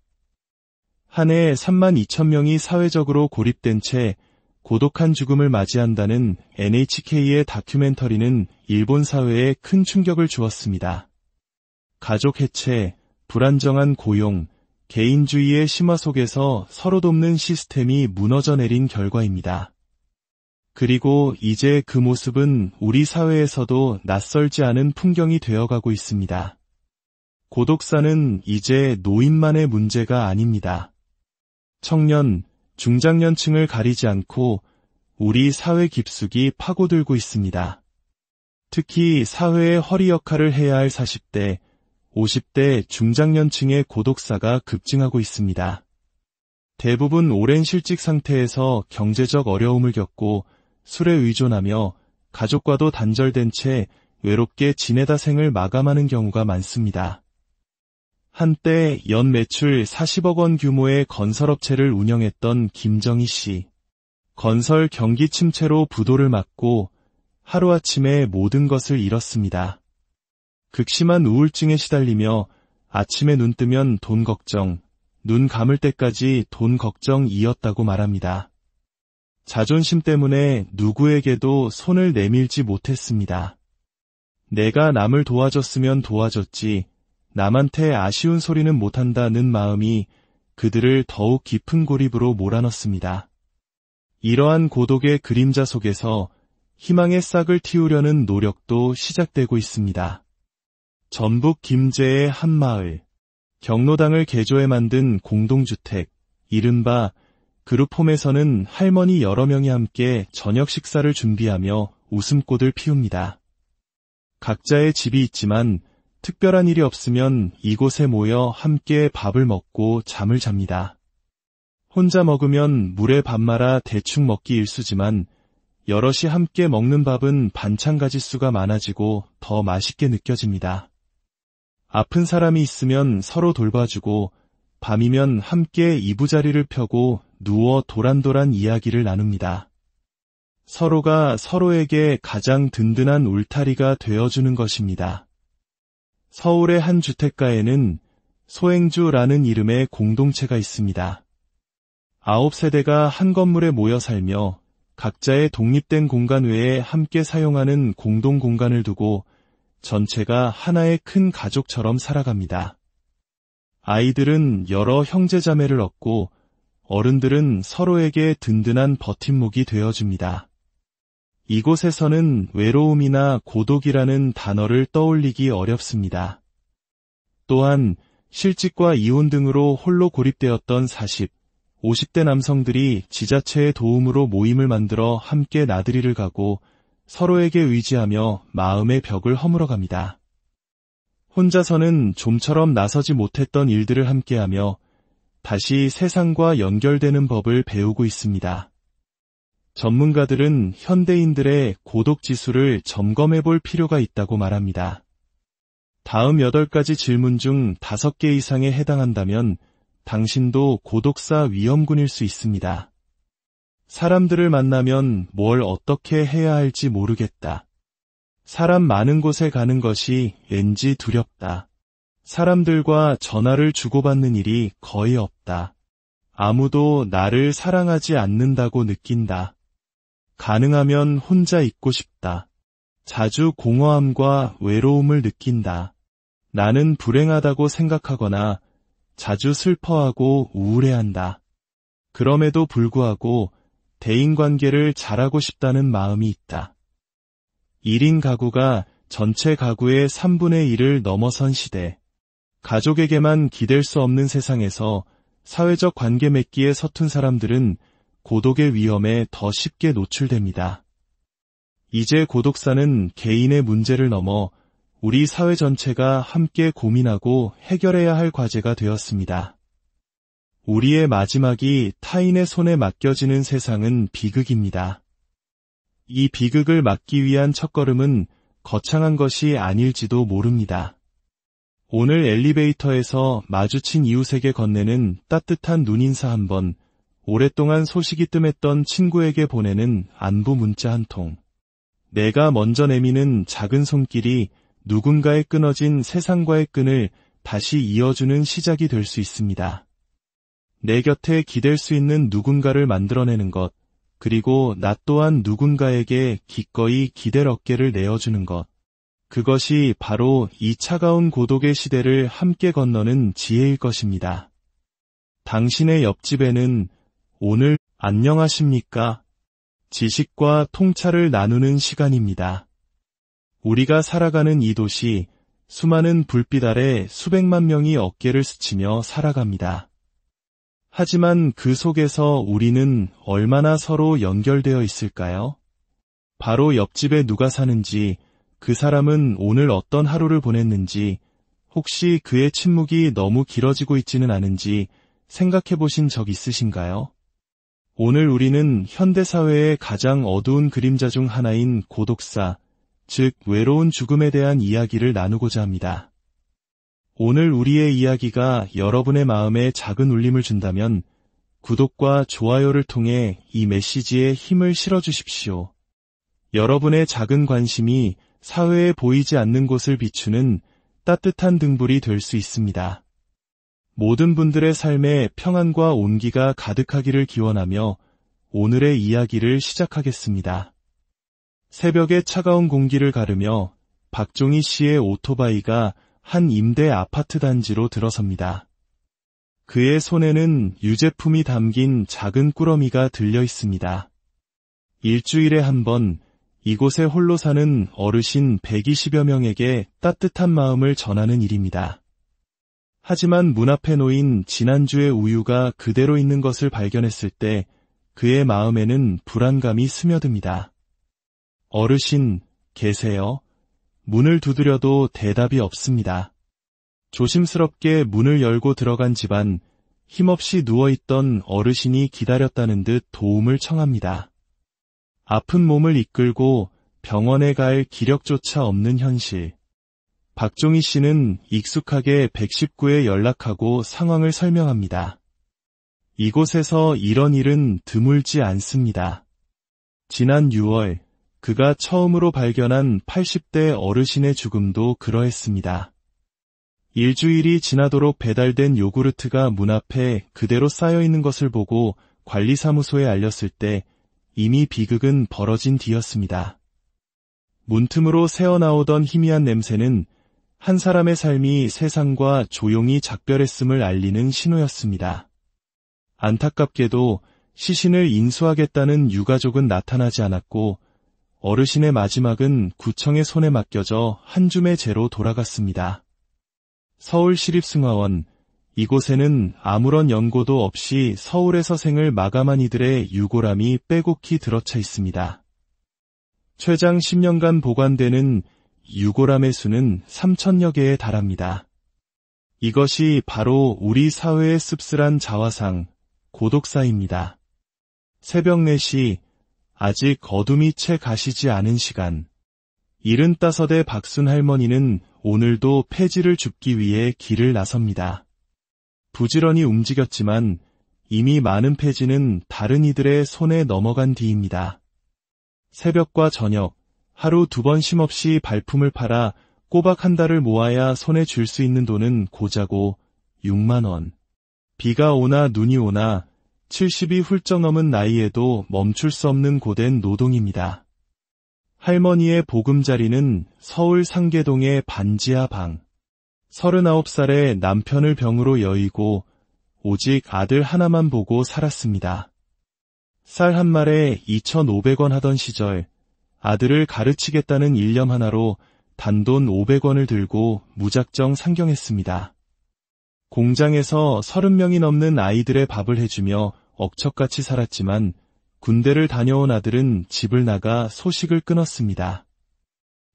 한 해 32,000명이 사회적으로 고립된 채 고독한 죽음을 맞이한다는 NHK의 다큐멘터리는 일본 사회에 큰 충격을 주었습니다. 가족 해체, 불안정한 고용, 개인주의의 심화 속에서 서로 돕는 시스템이 무너져 내린 결과입니다. 그리고 이제 그 모습은 우리 사회에서도 낯설지 않은 풍경이 되어가고 있습니다. 고독사는 이제 노인만의 문제가 아닙니다. 청년, 중장년층을 가리지 않고 우리 사회 깊숙이 파고들고 있습니다. 특히 사회의 허리 역할을 해야 할 40대, 50대 중장년층의 고독사가 급증하고 있습니다. 대부분 오랜 실직 상태에서 경제적 어려움을 겪고 술에 의존하며 가족과도 단절된 채 외롭게 지내다 생을 마감하는 경우가 많습니다. 한때 연 매출 40억 원 규모의 건설업체를 운영했던 김정희 씨. 건설 경기 침체로 부도를 맞고 하루아침에 모든 것을 잃었습니다. 극심한 우울증에 시달리며 아침에 눈 뜨면 돈 걱정, 눈 감을 때까지 돈 걱정이었다고 말합니다. 자존심 때문에 누구에게도 손을 내밀지 못했습니다. 내가 남을 도와줬으면 도와줬지, 남한테 아쉬운 소리는 못한다는 마음이 그들을 더욱 깊은 고립으로 몰아넣습니다. 이러한 고독의 그림자 속에서 희망의 싹을 틔우려는 노력도 시작되고 있습니다. 전북 김제의 한 마을, 경로당을 개조해 만든 공동주택, 이른바 그룹홈에서는 할머니 여러 명이 함께 저녁 식사를 준비하며 웃음꽃을 피웁니다. 각자의 집이 있지만 특별한 일이 없으면 이곳에 모여 함께 밥을 먹고 잠을 잡니다. 혼자 먹으면 물에 밥 말아 대충 먹기 일쑤지만 여럿이 함께 먹는 밥은 반찬 가짓수가 많아지고 더 맛있게 느껴집니다. 아픈 사람이 있으면 서로 돌봐주고 밤이면 함께 이부자리를 펴고 누워 도란도란 이야기를 나눕니다. 서로가 서로에게 가장 든든한 울타리가 되어주는 것입니다. 서울의 한 주택가에는 소행주라는 이름의 공동체가 있습니다. 9세대가 한 건물에 모여 살며 각자의 독립된 공간 외에 함께 사용하는 공동 공간을 두고 전체가 하나의 큰 가족처럼 살아갑니다. 아이들은 여러 형제자매를 얻고 어른들은 서로에게 든든한 버팀목이 되어줍니다. 이곳에서는 외로움이나 고독이라는 단어를 떠올리기 어렵습니다. 또한 실직과 이혼 등으로 홀로 고립되었던 40, 50대 남성들이 지자체의 도움으로 모임을 만들어 함께 나들이를 가고 서로에게 의지하며 마음의 벽을 허물어갑니다. 혼자서는 좀처럼 나서지 못했던 일들을 함께하며 다시 세상과 연결되는 법을 배우고 있습니다. 전문가들은 현대인들의 고독지수를 점검해볼 필요가 있다고 말합니다. 다음 8가지 질문 중 5개 이상에 해당한다면 당신도 고독사 위험군일 수 있습니다. 사람들을 만나면 뭘 어떻게 해야 할지 모르겠다. 사람 많은 곳에 가는 것이 왠지 두렵다. 사람들과 전화를 주고받는 일이 거의 없다. 아무도 나를 사랑하지 않는다고 느낀다. 가능하면 혼자 있고 싶다. 자주 공허함과 외로움을 느낀다. 나는 불행하다고 생각하거나 자주 슬퍼하고 우울해한다. 그럼에도 불구하고 대인관계를 잘하고 싶다는 마음이 있다. 1인 가구가 전체 가구의 3분의 1을 넘어선 시대. 가족에게만 기댈 수 없는 세상에서 사회적 관계 맺기에 서툰 사람들은 고독의 위험에 더 쉽게 노출됩니다. 이제 고독사는 개인의 문제를 넘어 우리 사회 전체가 함께 고민하고 해결해야 할 과제가 되었습니다. 우리의 마지막이 타인의 손에 맡겨지는 세상은 비극입니다. 이 비극을 막기 위한 첫걸음은 거창한 것이 아닐지도 모릅니다. 오늘 엘리베이터에서 마주친 이웃에게 건네는 따뜻한 눈인사 한 번, 오랫동안 소식이 뜸했던 친구에게 보내는 안부 문자 한 통. 내가 먼저 내미는 작은 손길이 누군가의 끊어진 세상과의 끈을 다시 이어주는 시작이 될 수 있습니다. 내 곁에 기댈 수 있는 누군가를 만들어내는 것, 그리고 나 또한 누군가에게 기꺼이 기댈 어깨를 내어주는 것. 그것이 바로 이 차가운 고독의 시대를 함께 건너는 지혜일 것입니다. 당신의 옆집에는 오늘 안녕하십니까? 지식과 통찰을 나누는 시간입니다. 우리가 살아가는 이 도시, 수많은 불빛 아래 수백만 명이 어깨를 스치며 살아갑니다. 하지만 그 속에서 우리는 얼마나 서로 연결되어 있을까요? 바로 옆집에 누가 사는지, 그 사람은 오늘 어떤 하루를 보냈는지, 혹시 그의 침묵이 너무 길어지고 있지는 않은지 생각해 보신 적 있으신가요? 오늘 우리는 현대사회의 가장 어두운 그림자 중 하나인 고독사, 즉 외로운 죽음에 대한 이야기를 나누고자 합니다. 오늘 우리의 이야기가 여러분의 마음에 작은 울림을 준다면 구독과 좋아요를 통해 이 메시지에 힘을 실어주십시오. 여러분의 작은 관심이 사회에 보이지 않는 곳을 비추는 따뜻한 등불이 될 수 있습니다. 모든 분들의 삶에 평안과 온기가 가득하기를 기원하며 오늘의 이야기를 시작하겠습니다. 새벽의 차가운 공기를 가르며 박종희 씨의 오토바이가 한 임대 아파트 단지로 들어섭니다. 그의 손에는 유제품이 담긴 작은 꾸러미가 들려 있습니다. 일주일에 한 번 이곳에 홀로 사는 어르신 120여 명에게 따뜻한 마음을 전하는 일입니다. 하지만 문 앞에 놓인 지난주의 우유가 그대로 있는 것을 발견했을 때 그의 마음에는 불안감이 스며듭니다. 어르신, 계세요? 문을 두드려도 대답이 없습니다. 조심스럽게 문을 열고 들어간 집안, 힘없이 누워있던 어르신이 기다렸다는 듯 도움을 청합니다. 아픈 몸을 이끌고 병원에 갈 기력조차 없는 현실. 박종희 씨는 익숙하게 119에 연락하고 상황을 설명합니다. 이곳에서 이런 일은 드물지 않습니다. 지난 6월 그가 처음으로 발견한 80대 어르신의 죽음도 그러했습니다. 일주일이 지나도록 배달된 요구르트가 문 앞에 그대로 쌓여있는 것을 보고 관리사무소에 알렸을 때 이미 비극은 벌어진 뒤였습니다. 문틈으로 새어나오던 희미한 냄새는 한 사람의 삶이 세상과 조용히 작별했음을 알리는 신호였습니다. 안타깝게도 시신을 인수하겠다는 유가족은 나타나지 않았고 어르신의 마지막은 구청의 손에 맡겨져 한 줌의 재로 돌아갔습니다. 서울시립승화원, 이곳에는 아무런 연고도 없이 서울에서 생을 마감한 이들의 유골함이 빼곡히 들어차 있습니다. 최장 10년간 보관되는 유골함의 수는 3,000여 개에 달합니다. 이것이 바로 우리 사회의 씁쓸한 자화상, 고독사입니다. 새벽 4시, 아직 어둠이 채 가시지 않은 시간. 75의 박순 할머니는 오늘도 폐지를 줍기 위해 길을 나섭니다. 부지런히 움직였지만 이미 많은 폐지는 다른 이들의 손에 넘어간 뒤입니다. 새벽과 저녁, 하루 2번 쉼없이 발품을 팔아 꼬박 한 달을 모아야 손에 쥘 수 있는 돈은 고자고 6만 원. 비가 오나 눈이 오나 70이 훌쩍 넘은 나이에도 멈출 수 없는 고된 노동입니다. 할머니의 보금자리는 서울 상계동의 반지하 방. 39살에 남편을 병으로 여의고 오직 아들 하나만 보고 살았습니다. 쌀 한 말에 2,500원 하던 시절 아들을 가르치겠다는 일념 하나로 단돈 500원을 들고 무작정 상경했습니다. 공장에서 30명이 넘는 아이들의 밥을 해주며 억척같이 살았지만 군대를 다녀온 아들은 집을 나가 소식을 끊었습니다.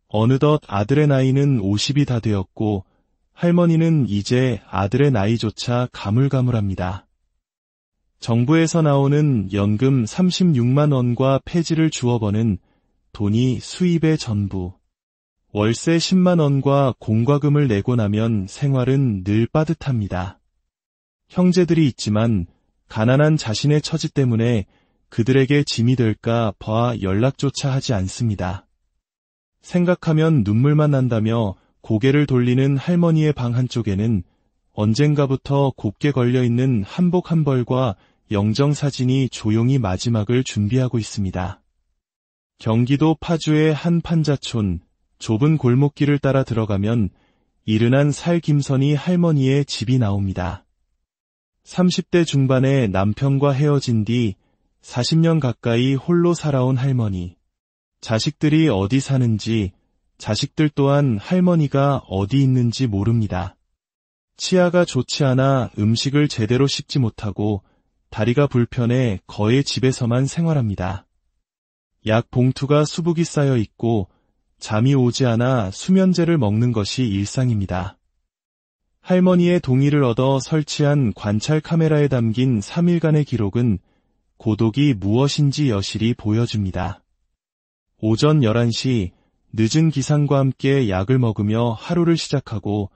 어느덧 아들의 나이는 50이 다 되었고 할머니는 이제 아들의 나이조차 가물가물합니다. 정부에서 나오는 연금 36만 원과 폐지를 주워 버는 돈이 수입의 전부. 월세 10만 원과 공과금을 내고 나면 생활은 늘 빠듯합니다. 형제들이 있지만 가난한 자신의 처지 때문에 그들에게 짐이 될까 봐 연락조차 하지 않습니다. 생각하면 눈물만 난다며 고개를 돌리는 할머니의 방 한쪽에는 언젠가부터 곱게 걸려있는 한복 한 벌과 영정사진이 조용히 마지막을 준비하고 있습니다. 경기도 파주의 한 판자촌, 좁은 골목길을 따라 들어가면 이른한 살김선이 할머니의 집이 나옵니다. 30대 중반의 남편과 헤어진 뒤 40년 가까이 홀로 살아온 할머니. 자식들이 어디 사는지, 자식들 또한 할머니가 어디 있는지 모릅니다. 치아가 좋지 않아 음식을 제대로 씹지 못하고 다리가 불편해 거의 집에서만 생활합니다. 약 봉투가 수북이 쌓여 있고 잠이 오지 않아 수면제를 먹는 것이 일상입니다. 할머니의 동의를 얻어 설치한 관찰 카메라에 담긴 3일간의 기록은 고독이 무엇인지 여실히 보여줍니다. 오전 11시 늦은 기상과 함께 약을 먹으며 하루를 시작하고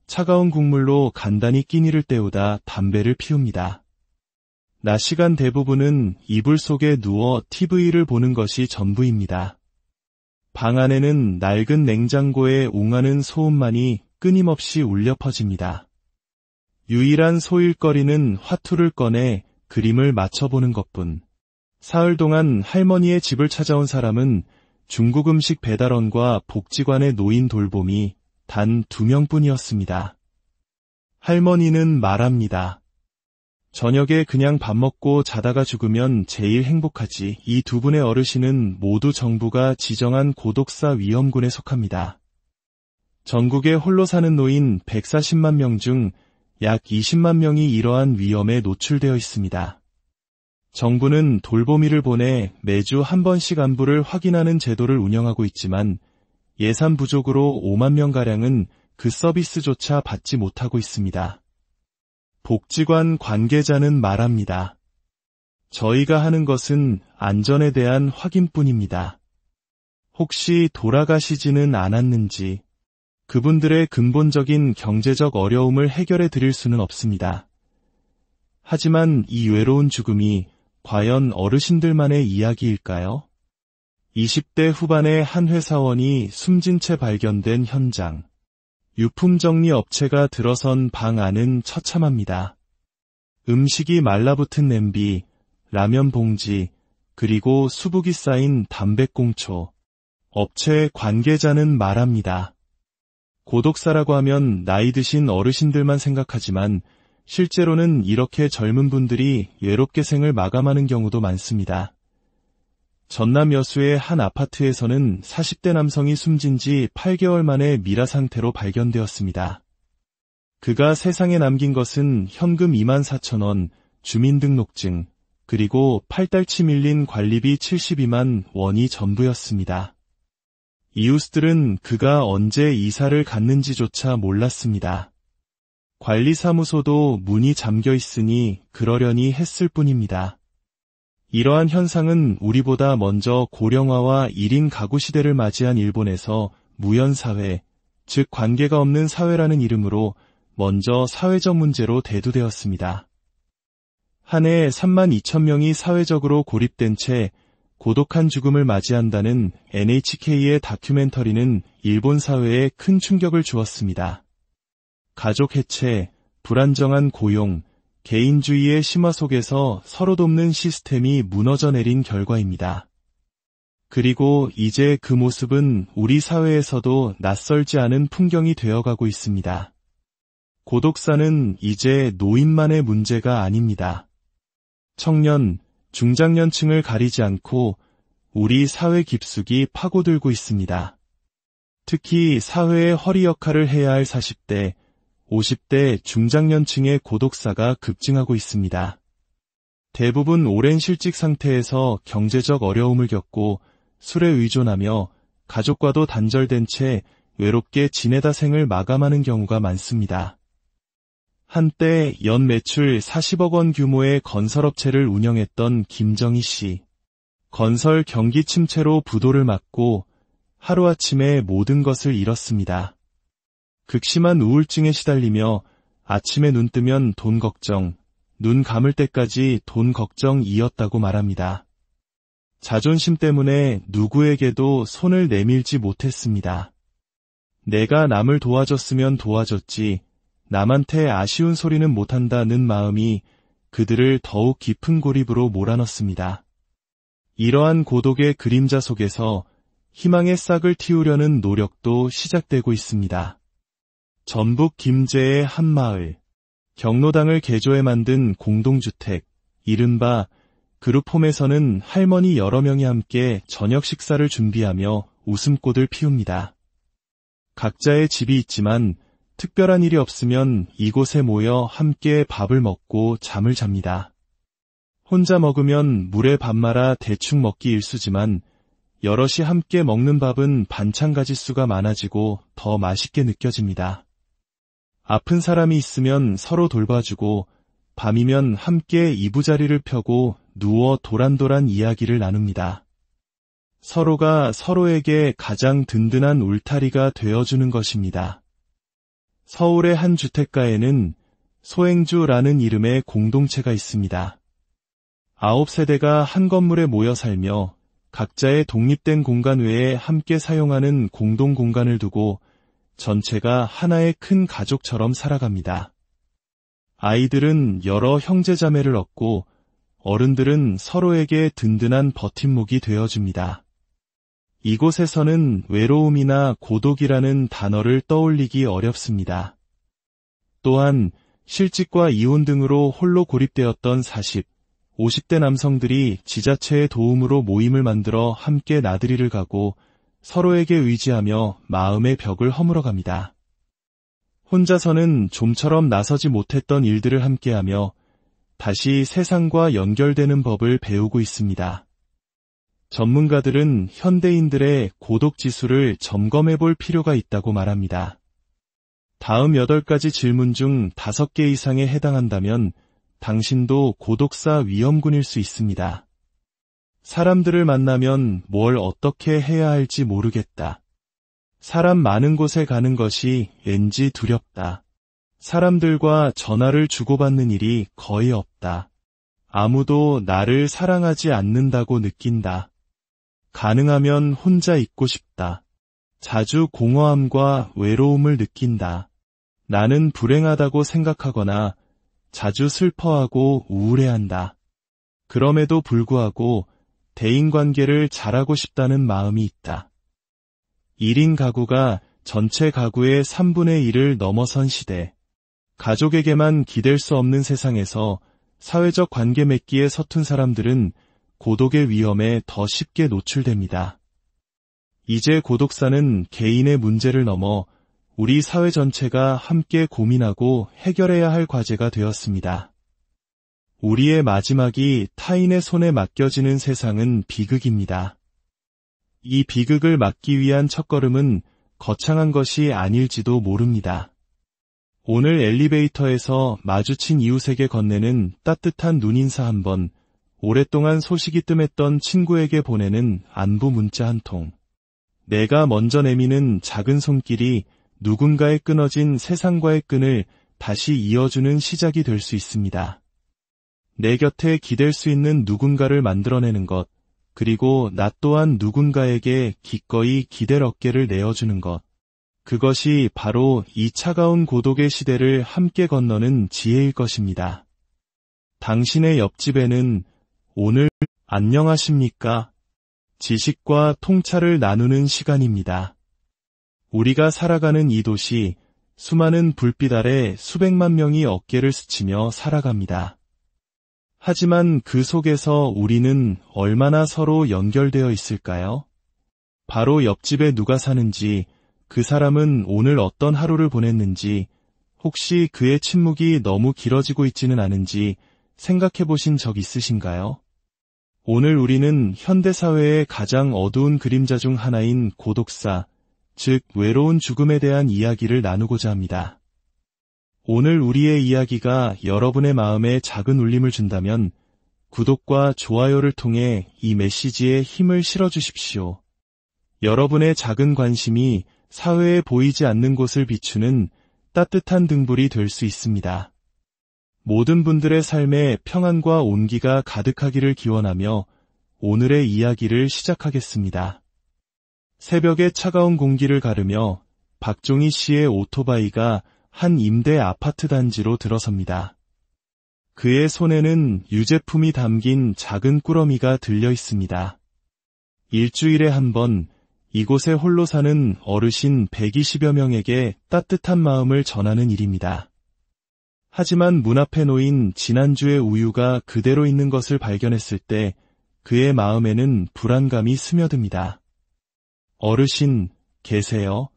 차가운 국물로 간단히 끼니를 때우다 담배를 피웁니다. 낮 시간 대부분은 이불 속에 누워 TV를 보는 것이 전부입니다. 방 안에는 낡은 냉장고의 웅하는 소음만이 끊임없이 울려 퍼집니다. 유일한 소일거리는 화투를 꺼내 그림을 맞춰보는 것뿐. 사흘 동안 할머니의 집을 찾아온 사람은 중국 음식 배달원과 복지관의 노인 돌봄이 단 2명뿐이었습니다. 할머니는 말합니다. 저녁에 그냥 밥 먹고 자다가 죽으면 제일 행복하지. 이 두 분의 어르신은 모두 정부가 지정한 고독사 위험군에 속합니다. 전국에 홀로 사는 노인 140만 명 중 약 20만 명이 이러한 위험에 노출되어 있습니다. 정부는 돌보미를 보내 매주 한 번씩 안부를 확인하는 제도를 운영하고 있지만 예산 부족으로 5만 명가량은 그 서비스조차 받지 못하고 있습니다. 복지관 관계자는 말합니다. 저희가 하는 것은 안전에 대한 확인뿐입니다. 혹시 돌아가시지는 않았는지, 그분들의 근본적인 경제적 어려움을 해결해 드릴 수는 없습니다. 하지만 이 외로운 죽음이 과연 어르신들만의 이야기일까요? 20대 후반의 한 회사원이 숨진 채 발견된 현장. 유품정리 업체가 들어선 방 안은 처참합니다. 음식이 말라붙은 냄비, 라면 봉지, 그리고 수북이 쌓인 담배꽁초. 업체 관계자는 말합니다. 고독사라고 하면 나이 드신 어르신들만 생각하지만 실제로는 이렇게 젊은 분들이 외롭게 생을 마감하는 경우도 많습니다. 전남 여수의 한 아파트에서는 40대 남성이 숨진 지 8개월 만에 미라 상태로 발견되었습니다. 그가 세상에 남긴 것은 현금 24,000원, 주민등록증, 그리고 팔달치 밀린 관리비 72만 원이 전부였습니다. 이웃들은 그가 언제 이사를 갔는지조차 몰랐습니다. 관리사무소도 문이 잠겨 있으니 그러려니 했을 뿐입니다. 이러한 현상은 우리보다 먼저 고령화와 1인 가구 시대를 맞이한 일본에서 무연사회, 즉 관계가 없는 사회라는 이름으로 먼저 사회적 문제로 대두되었습니다. 한 해 32,000명이 사회적으로 고립된 채 고독한 죽음을 맞이한다는 NHK의 다큐멘터리는 일본 사회에 큰 충격을 주었습니다. 가족 해체, 불안정한 고용, 개인주의의 심화 속에서 서로 돕는 시스템이 무너져 내린 결과입니다. 그리고 이제 그 모습은 우리 사회에서도 낯설지 않은 풍경이 되어가고 있습니다. 고독사는 이제 노인만의 문제가 아닙니다. 청년, 중장년층을 가리지 않고 우리 사회 깊숙이 파고들고 있습니다. 특히 사회의 허리 역할을 해야 할 40대, 50대 중장년층의 고독사가 급증하고 있습니다. 대부분 오랜 실직 상태에서 경제적 어려움을 겪고 술에 의존하며 가족과도 단절된 채 외롭게 지내다 생을 마감하는 경우가 많습니다. 한때 연 매출 40억 원 규모의 건설업체를 운영했던 김정희 씨. 건설 경기 침체로 부도를 맞고 하루아침에 모든 것을 잃었습니다. 극심한 우울증에 시달리며 아침에 눈 뜨면 돈 걱정, 눈 감을 때까지 돈 걱정이었다고 말합니다. 자존심 때문에 누구에게도 손을 내밀지 못했습니다. 내가 남을 도와줬으면 도와줬지, 남한테 아쉬운 소리는 못한다는 마음이 그들을 더욱 깊은 고립으로 몰아넣습니다. 이러한 고독의 그림자 속에서 희망의 싹을 틔우려는 노력도 시작되고 있습니다. 전북 김제의 한 마을, 경로당을 개조해 만든 공동주택, 이른바 그룹홈에서는 할머니 여러 명이 함께 저녁 식사를 준비하며 웃음꽃을 피웁니다. 각자의 집이 있지만 특별한 일이 없으면 이곳에 모여 함께 밥을 먹고 잠을 잡니다. 혼자 먹으면 물에 밥 말아 대충 먹기 일쑤지만 여럿이 함께 먹는 밥은 반찬 가짓수가 많아지고 더 맛있게 느껴집니다. 아픈 사람이 있으면 서로 돌봐주고 밤이면 함께 이부자리를 펴고 누워 도란도란 이야기를 나눕니다. 서로가 서로에게 가장 든든한 울타리가 되어주는 것입니다. 서울의 한 주택가에는 소행주라는 이름의 공동체가 있습니다. 9세대가 한 건물에 모여 살며 각자의 독립된 공간 외에 함께 사용하는 공동 공간을 두고 전체가 하나의 큰 가족처럼 살아갑니다. 아이들은 여러 형제자매를 얻고 어른들은 서로에게 든든한 버팀목이 되어줍니다. 이곳에서는 외로움이나 고독이라는 단어를 떠올리기 어렵습니다. 또한 실직과 이혼 등으로 홀로 고립되었던 40, 50대 남성들이 지자체의 도움으로 모임을 만들어 함께 나들이를 가고 서로에게 의지하며 마음의 벽을 허물어갑니다. 혼자서는 좀처럼 나서지 못했던 일들을 함께하며 다시 세상과 연결되는 법을 배우고 있습니다. 전문가들은 현대인들의 고독지수를 점검해 볼 필요가 있다고 말합니다. 다음 8가지 질문 중 5개 이상에 해당한다면 당신도 고독사 위험군일 수 있습니다. 사람들을 만나면 뭘 어떻게 해야 할지 모르겠다. 사람 많은 곳에 가는 것이 왠지 두렵다. 사람들과 전화를 주고받는 일이 거의 없다. 아무도 나를 사랑하지 않는다고 느낀다. 가능하면 혼자 있고 싶다. 자주 공허함과 외로움을 느낀다. 나는 불행하다고 생각하거나 자주 슬퍼하고 우울해한다. 그럼에도 불구하고 대인관계를 잘하고 싶다는 마음이 있다. 1인 가구가 전체 가구의 3분의 1을 넘어선 시대. 가족에게만 기댈 수 없는 세상에서 사회적 관계 맺기에 서툰 사람들은 고독의 위험에 더 쉽게 노출됩니다. 이제 고독사는 개인의 문제를 넘어 우리 사회 전체가 함께 고민하고 해결해야 할 과제가 되었습니다. 우리의 마지막이 타인의 손에 맡겨지는 세상은 비극입니다. 이 비극을 막기 위한 첫걸음은 거창한 것이 아닐지도 모릅니다. 오늘 엘리베이터에서 마주친 이웃에게 건네는 따뜻한 눈인사 한 번, 오랫동안 소식이 뜸했던 친구에게 보내는 안부 문자 한 통. 내가 먼저 내미는 작은 손길이 누군가의 끊어진 세상과의 끈을 다시 이어주는 시작이 될 수 있습니다. 내 곁에 기댈 수 있는 누군가를 만들어내는 것, 그리고 나 또한 누군가에게 기꺼이 기댈 어깨를 내어주는 것. 그것이 바로 이 차가운 고독의 시대를 함께 건너는 지혜일 것입니다. 당신의 옆집에는 오늘 안녕하십니까? 지식과 통찰을 나누는 시간입니다. 우리가 살아가는 이 도시, 수많은 불빛 아래 수백만 명이 어깨를 스치며 살아갑니다. 하지만 그 속에서 우리는 얼마나 서로 연결되어 있을까요? 바로 옆집에 누가 사는지, 그 사람은 오늘 어떤 하루를 보냈는지, 혹시 그의 침묵이 너무 길어지고 있지는 않은지 생각해 보신 적 있으신가요? 오늘 우리는 현대사회의 가장 어두운 그림자 중 하나인 고독사, 즉 외로운 죽음에 대한 이야기를 나누고자 합니다. 오늘 우리의 이야기가 여러분의 마음에 작은 울림을 준다면 구독과 좋아요를 통해 이 메시지에 힘을 실어주십시오. 여러분의 작은 관심이 사회에 보이지 않는 곳을 비추는 따뜻한 등불이 될 수 있습니다. 모든 분들의 삶에 평안과 온기가 가득하기를 기원하며 오늘의 이야기를 시작하겠습니다. 새벽의 차가운 공기를 가르며 박종희 씨의 오토바이가 한 임대 아파트 단지로 들어섭니다. 그의 손에는 유제품이 담긴 작은 꾸러미가 들려 있습니다. 일주일에 한 번 이곳에 홀로 사는 어르신 120여 명에게 따뜻한 마음을 전하는 일입니다. 하지만 문 앞에 놓인 지난주의 우유가 그대로 있는 것을 발견했을 때 그의 마음에는 불안감이 스며듭니다. 어르신, 계세요?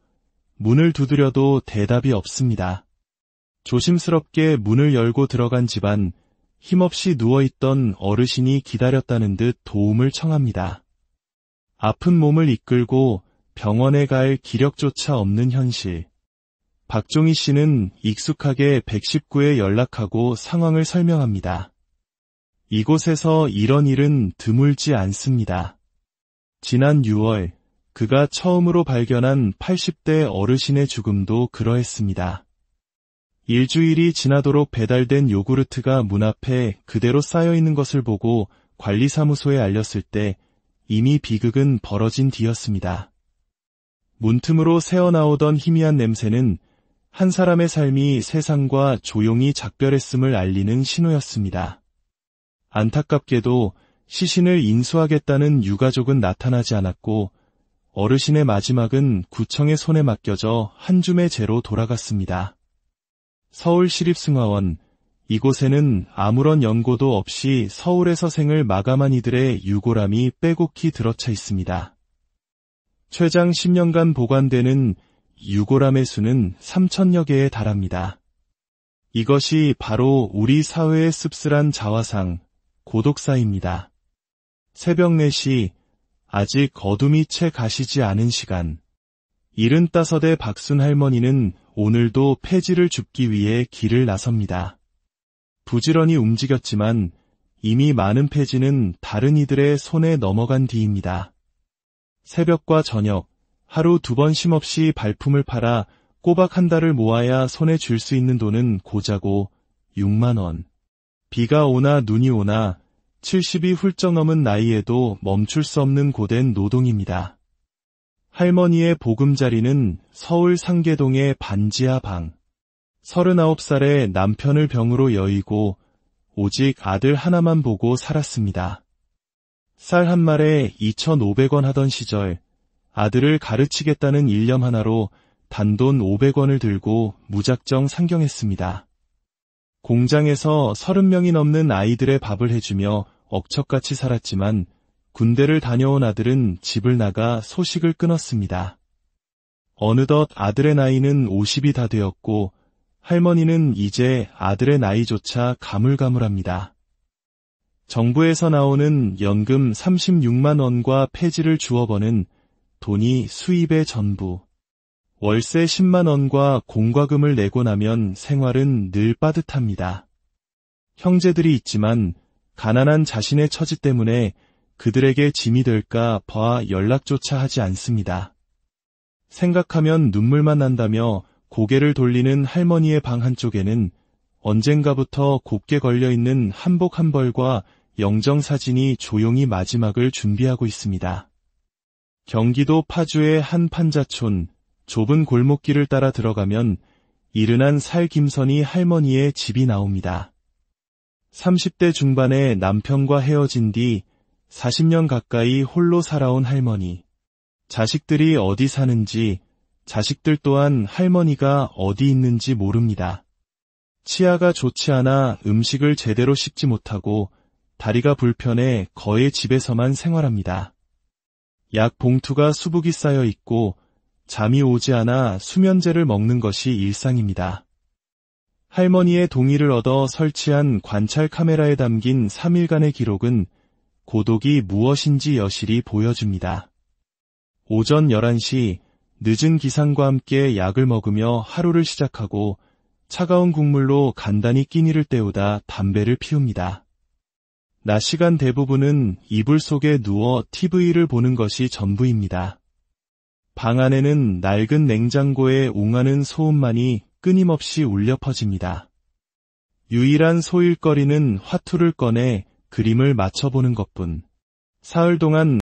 문을 두드려도 대답이 없습니다. 조심스럽게 문을 열고 들어간 집안, 힘없이 누워있던 어르신이 기다렸다는 듯 도움을 청합니다. 아픈 몸을 이끌고 병원에 갈 기력조차 없는 현실. 박종희 씨는 익숙하게 119에 연락하고 상황을 설명합니다. 이곳에서 이런 일은 드물지 않습니다. 지난 6월 그가 처음으로 발견한 80대 어르신의 죽음도 그러했습니다. 일주일이 지나도록 배달된 요구르트가 문 앞에 그대로 쌓여있는 것을 보고 관리사무소에 알렸을 때 이미 비극은 벌어진 뒤였습니다. 문틈으로 새어나오던 희미한 냄새는 한 사람의 삶이 세상과 조용히 작별했음을 알리는 신호였습니다. 안타깝게도 시신을 인수하겠다는 유가족은 나타나지 않았고 어르신의 마지막은 구청의 손에 맡겨져 한 줌의 재로 돌아갔습니다. 서울시립승화원, 이곳에는 아무런 연고도 없이 서울에서 생을 마감한 이들의 유골함이 빼곡히 들어차 있습니다. 최장 10년간 보관되는 유골함의 수는 3,000여 개에 달합니다. 이것이 바로 우리 사회의 씁쓸한 자화상, 고독사입니다. 새벽 4시, 아직 어둠이 채 가시지 않은 시간. 75의 박순 할머니는 오늘도 폐지를 줍기 위해 길을 나섭니다. 부지런히 움직였지만 이미 많은 폐지는 다른 이들의 손에 넘어간 뒤입니다. 새벽과 저녁, 하루 2번 쉼없이 발품을 팔아 꼬박 한 달을 모아야 손에 쥘 수 있는 돈은 고자고 6만 원. 비가 오나 눈이 오나 70이 훌쩍 넘은 나이에도 멈출 수 없는 고된 노동입니다. 할머니의 보금자리는 서울 상계동의 반지하 방. 39살에 남편을 병으로 여의고 오직 아들 하나만 보고 살았습니다. 쌀 한 말에 2,500원 하던 시절 아들을 가르치겠다는 일념 하나로 단돈 500원을 들고 무작정 상경했습니다. 공장에서 30명이 넘는 아이들의 밥을 해주며 억척같이 살았지만 군대를 다녀온 아들은 집을 나가 소식을 끊었습니다. 어느덧 아들의 나이는 50이 다 되었고 할머니는 이제 아들의 나이조차 가물가물합니다. 정부에서 나오는 연금 36만 원과 폐지를 주워 버는 돈이 수입의 전부. 월세 10만 원과 공과금을 내고 나면 생활은 늘 빠듯합니다. 형제들이 있지만 가난한 자신의 처지 때문에 그들에게 짐이 될까 봐 연락조차 하지 않습니다. 생각하면 눈물만 난다며 고개를 돌리는 할머니의 방 한쪽에는 언젠가부터 곱게 걸려있는 한복 한 벌과 영정사진이 조용히 마지막을 준비하고 있습니다. 경기도 파주의 한 판자촌, 좁은 골목길을 따라 들어가면 이른한 살김선이 할머니의 집이 나옵니다. 30대 중반의 남편과 헤어진 뒤 40년 가까이 홀로 살아온 할머니. 자식들이 어디 사는지, 자식들 또한 할머니가 어디 있는지 모릅니다. 치아가 좋지 않아 음식을 제대로 씹지 못하고 다리가 불편해 거의 집에서만 생활합니다. 약 봉투가 수북이 쌓여 있고 잠이 오지 않아 수면제를 먹는 것이 일상입니다. 할머니의 동의를 얻어 설치한 관찰 카메라에 담긴 3일간의 기록은 고독이 무엇인지 여실히 보여줍니다. 오전 11시 늦은 기상과 함께 약을 먹으며 하루를 시작하고 차가운 국물로 간단히 끼니를 때우다 담배를 피웁니다. 낮 시간 대부분은 이불 속에 누워 TV를 보는 것이 전부입니다. 방 안에는 낡은 냉장고의 옹하는 소음만이 끊임없이 울려 퍼집니다. 유일한 소일거리는 화투를 꺼내 그림을 맞춰보는 것뿐. 사흘 동안